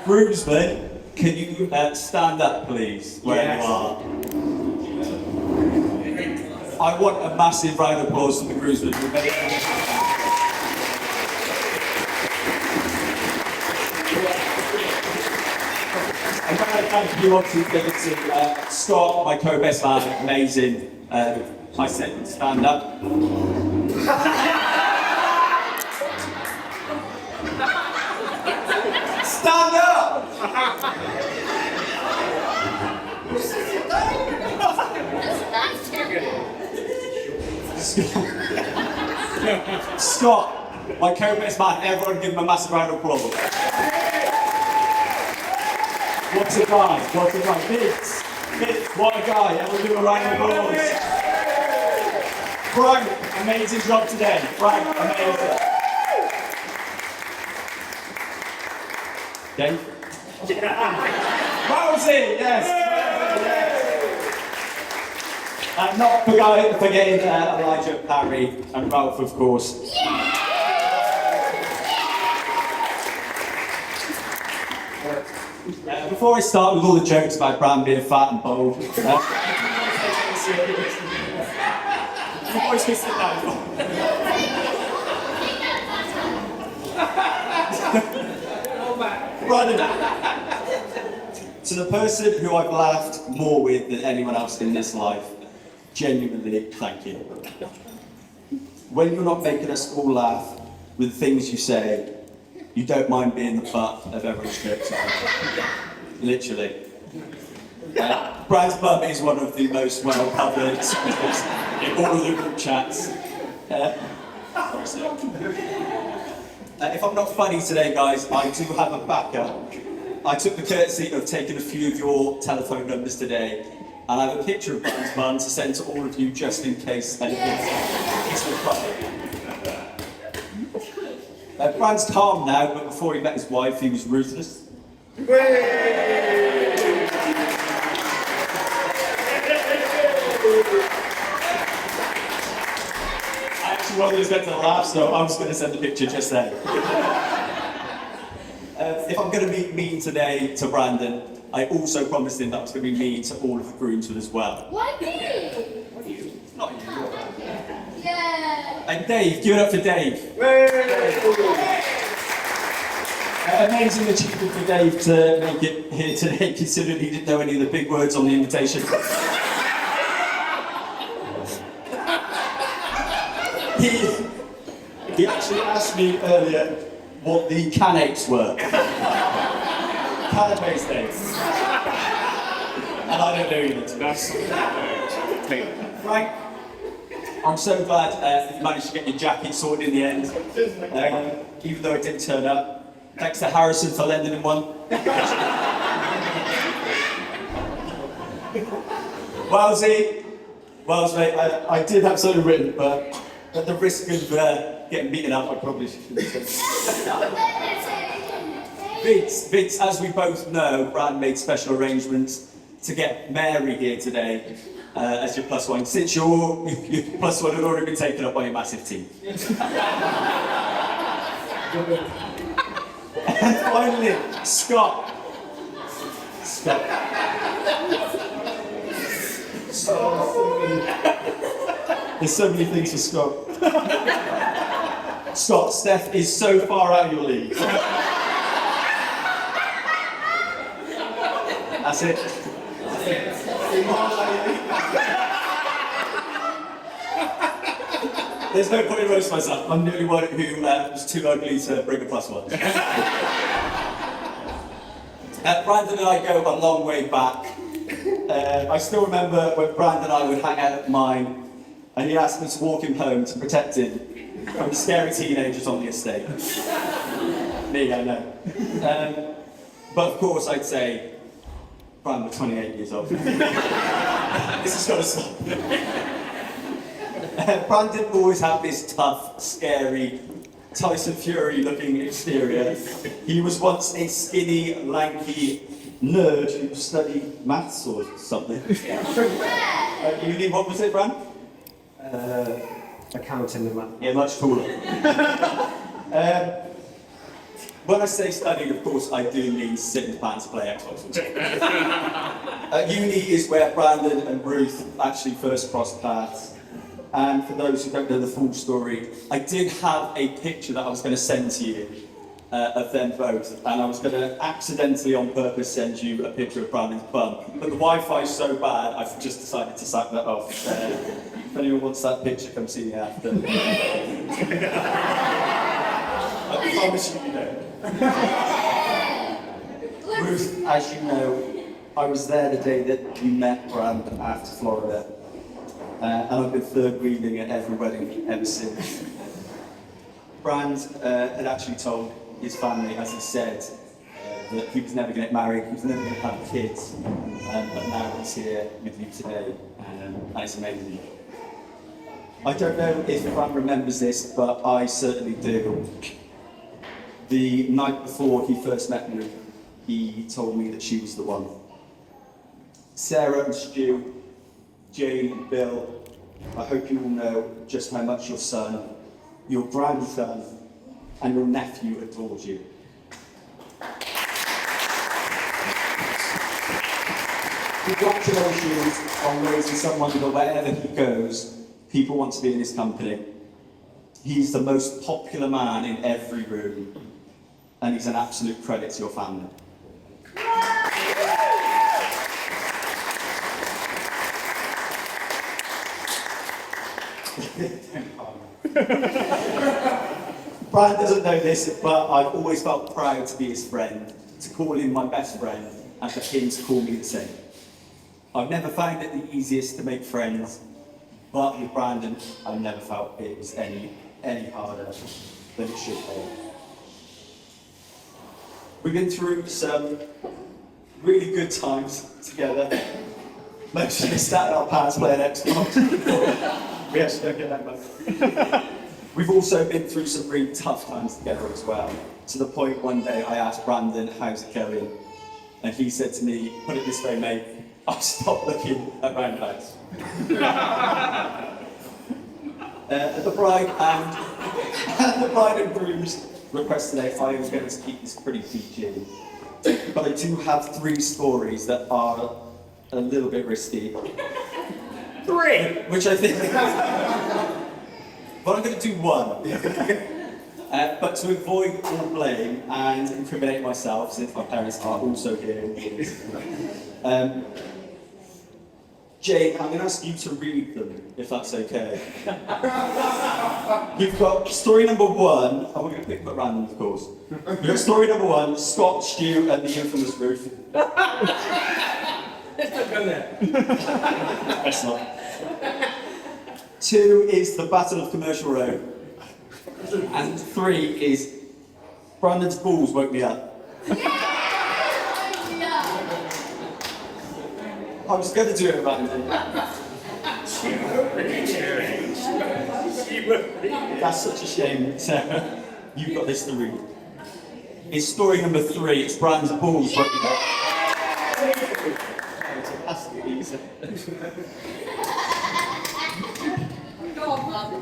Groomsmen, can you stand up, please, where you are? I want a massive round of applause from the groomsmen. I'm going to thank you, obviously, to Scott, my co-best man, amazing. I said, stand up. Stand up! Scott, my co-best man, everyone give him a massive round of applause. What a guy, what a guy. Vince, what a guy, everyone give him a round of applause. Frank, amazing job today. Frank, amazing. Dave? Rosie, yes! Not forgetting Elijah, Parry, and Ralph, of course. Before I start with all the jokes about Bram being fat and bold, to the person who I've laughed more with than anyone else in this life, genuinely, thank you. When you're not making us all laugh with things you say, you don't mind being the butt of everyone's jokes. Literally. Brad's bum is one of the most well-covered subjects in all of the group chats. If I'm not funny today, guys, I do have a backup. I took the courtesy of taking a few of your telephone numbers today, and I have a picture of Brad's bum to send to all of you just in case anything is funny. Brad's calm now, but before he met his wife, he was ruthless. I actually wanted to get to the laugh, so I'm just going to send the picture just then. If I'm going to be mean today to Brandon, I also promised him that I was going to be mean to all of the groomsmen as well. Why me? Not you. Yeah. And Dave, give it up for Dave. Amazing achievement for Dave to make it here today, considering he didn't know any of the big words on the invitation. He actually asked me earlier what the canates were. Canapes, Dave. And I don't know either, to be honest. Frank, I'm so glad you managed to get your jacket sorted in the end, even though it didn't turn up. Thanks to Harrison for lending him one. Wells, mate, I did have something written, but at the risk of getting beaten up, I probably shouldn't say. Vince, as we both know, Brad made special arrangements to get Mary here today as your plus one, since your plus one had already been taken up by your massive team. And finally, Scott. There's so many things for Scott. Scott, Steph is so far out of your league. That's it. There's no point in roasting myself. I'm the only one who was too ugly to bring a plus one. Brandon and I go a long way back. I still remember when Brandon and I would hang out at mine, and he asked me to walk him home to protect him from the scary teenagers on the estate. Me, I know. But of course, I'd say, Brandon, we're 28 years old. This has got to stop. Brandon always had this tough, scary, Tyson Fury looking exterior. He was once a skinny, lanky nerd who studied maths or something. At uni, what was it, Brand? Accounting and math. Yeah, much cooler. When I say studying, of course, I do mean sit in the pants and play Xbox. Uni is where Brandon and Ruth actually first crossed paths. And for those who don't know the full story, I did have a picture that I was going to send to you of them both. And I was going to accidentally, on purpose, send you a picture of Brandon's bum. But the Wi-Fi is so bad, I've just decided to sack that off. If anyone wants that picture, come see me after. I promise you don't. Ruth, as you know, I was there the day that you met Brandon after Florida. And I've been third wheeling at every wedding ever since. Brand had actually told his family, as he said, that he was never going to get married, he was never going to have kids. But now he's here with you today, and it's amazing. I don't know if Brand remembers this, but I certainly do. The night before he first met me, he told me that she was the one. Sarah and Stu, Jane and Bill, I hope you all know just how much your son, your grandson, and your nephew adored you. Congratulations on raising someone that wherever he goes, people want to be in his company. He's the most popular man in every room, and he's an absolute credit to your family. Brian doesn't know this, but I've always felt proud to be his friend, to call him my best friend, and for him to call me the same. I've never found it the easiest to make friends, but with Brandon, I've never felt it was any harder than it should be. We've been through some really good times together. Mostly sat in our pants playing Xbox. We actually don't get that much. We've also been through some really tough times together as well. To the point one day I asked Brandon, how's it going? And he said to me, put it this way, mate, I've stopped looking at roundabouts. The bride and groom's request today, I was going to keep this pretty PG. But I do have 3 stories that are a little bit risky. 3! Which I think... But I'm going to do 1. But to avoid all blame and incriminate myself, since my parents are also here, Jane, I'm going to ask you to read them, if that's okay. You've got story number 1, and we're going to pick up at random, of course. You've got story number 1, Scott, Stu, and the infamous Ruffe. Let's not go there. Best not. 2 is the Battle of Commercial Road. And 3 is Brandon's balls woke me up. I was going to do it, Brandon. That's such a shame, Sarah. You've got this to read. It's story number 3. It's Brandon's balls woke me up.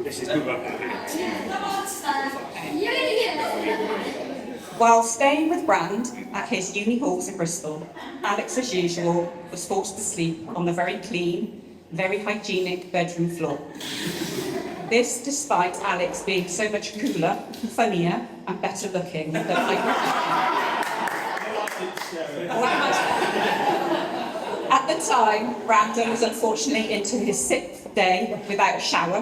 This is good one. While staying with Brand at his uni halls in Bristol, Alex, as usual, was forced to sleep on the very clean, very hygienic bedroom floor. This despite Alex being so much cooler, funnier, and better looking than I. At the time, Brandon was unfortunately into his 6th day without a shower.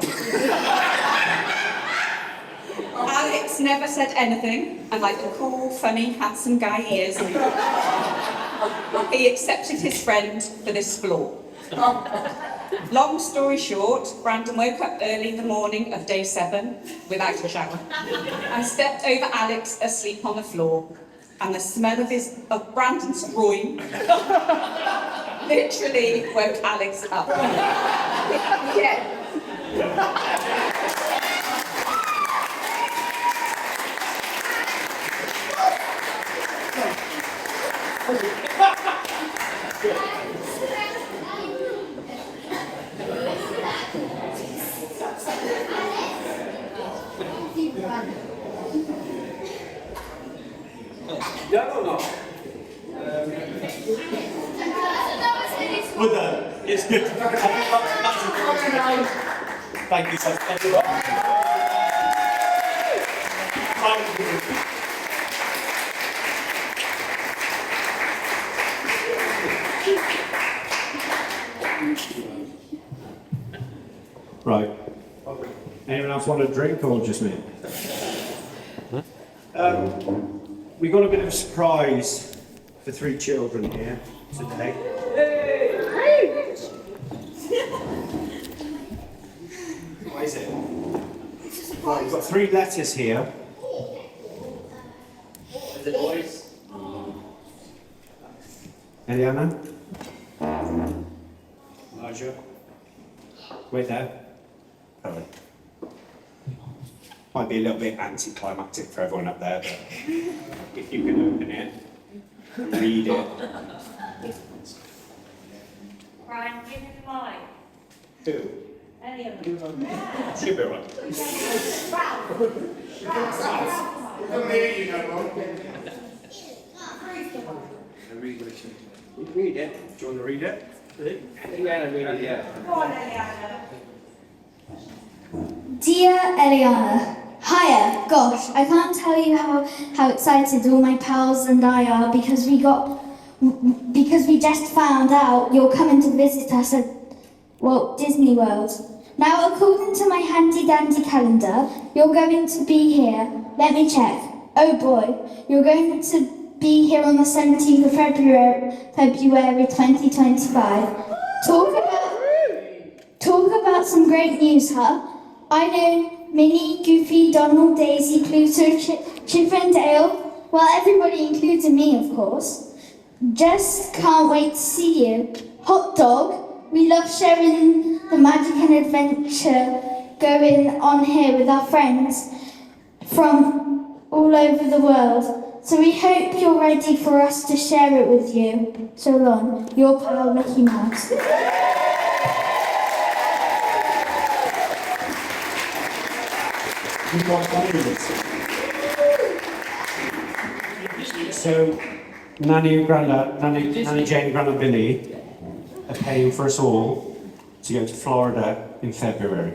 Alex never said anything, and like the cool, funny, handsome guy he is, he accepted his friend for this flaw. Long story short, Brandon woke up early in the morning of day 7 without a shower and stepped over Alex asleep on the floor, and the smell of Brandon's groin literally woke Alex up. Yeah. Well done. It's good. Thank you so much. Thank you. Right. Anyone else want a drink or just me? We got a bit of a surprise for 3 children here today. What is it? Right, we've got 3 letters here. Is it boys? Eliana? Elijah? Wait there. Helen. Might be a little bit anticlimactic for everyone up there, but if you can open it, read it. Brian, give him mine. Who? Any of them. Should be right. Read it. Do you want to read it? Go on, Eliana. Dear Eliana, hiya, gosh, I can't tell you how excited all my pals and I are because we just found out you're coming to visit us at Walt Disney World. Now, according to my handy-dandy calendar, you're going to be here. Let me check. Oh boy, you're going to be here on the 17th of February 2025. Talk about some great news, huh? I know Minnie, Goofy, Donald, Daisy, Pluto, Chip and Dale. Well, everybody including me, of course. Just can't wait to see you. Hot dog, we love sharing the magic and adventure going on here with our friends from all over the world. So we hope you're ready for us to share it with you. So long, your pal Mickey Mouse. So, Nanny Jane and Grandad Billy are paying for us all to go to Florida in February.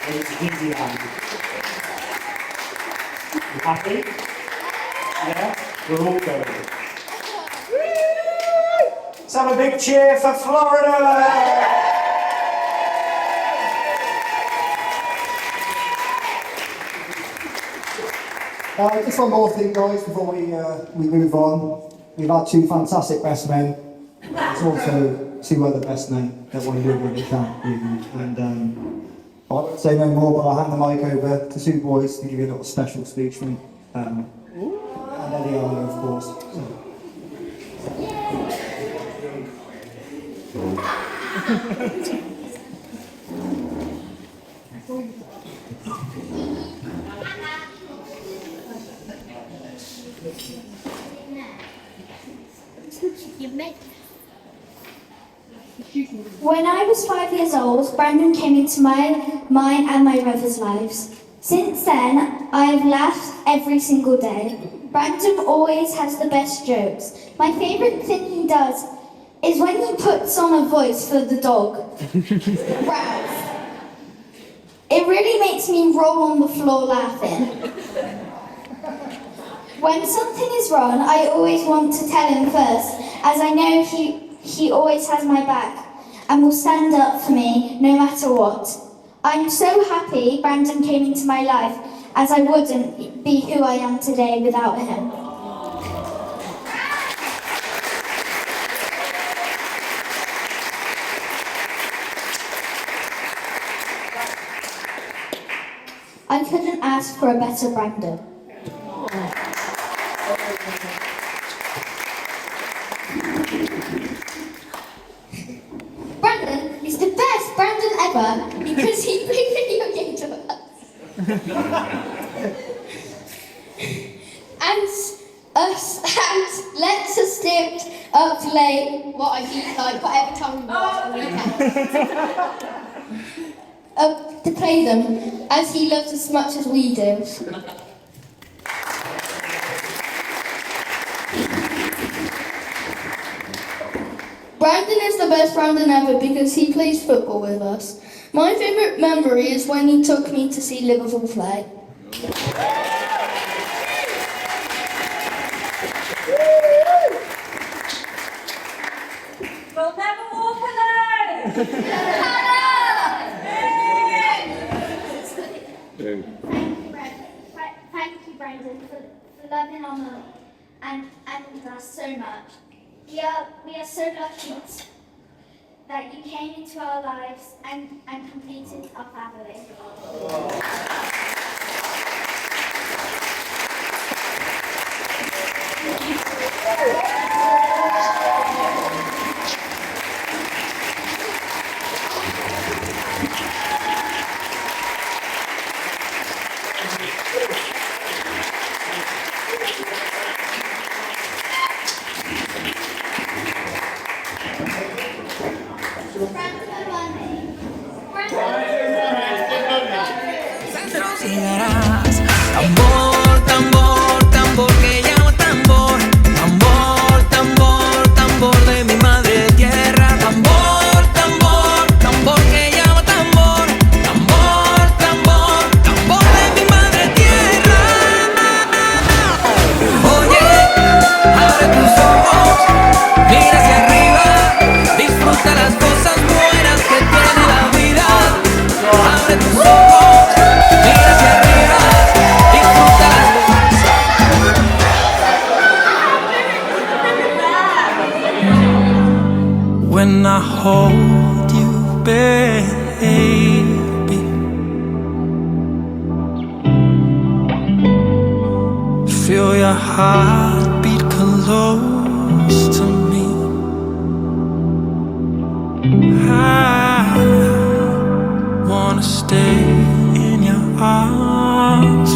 It's Disneyland. You happy? Yeah? We're all going. Let's have a big cheer for Florida! Just one more thing, guys, before we move on. We've had 2 fantastic best men. There's also 2 other best men that want to do what they can. And I won't say no more, but I'll hand the mic over to 2 boys to give you a little special speech from and Eliana, of course. When I was 5 years old, Brandon came into mine and my brother's lives. Since then, I have laughed every single day. Brandon always has the best jokes. My favourite thing he does is when he puts on a voice for the dog, Ralph. It really makes me roll on the floor laughing. When something is wrong, I always want to tell him first, as I know he always has my back and will stand up for me no matter what. I'm so happy Brandon came into my life, as I wouldn't be who I am today without him. I couldn't ask for a better Brandon. Brandon is the best Brandon ever because he plays video games with us. and lets us stay up late. What I mean, like, whatever time we want on the weekend. To play them, as he loves as much as we do. Brandon is the best Brandon ever because he plays football with us. My favourite memory is when he took me to see Liverpool play. We'll never walk alone! Thank you, Brandon, for loving our mum and us so much. We are so lucky that you came into our lives and completed our family. Llegarás, tambor, tambor, tambor que llama tambor, tambor, tambor, tambor de mi madre tierra, tambor, tambor, tambor que llama tambor, tambor, tambor, tambor de mi madre tierra. Oye, abre tus ojos, mira hacia arriba, disfruta las cosas buenas que tiene la vida. Abre tus ojos, mira hacia arriba, disfruta las cosas. When I hold you, baby, feel your heartbeat close to me. I wanna stay in your arms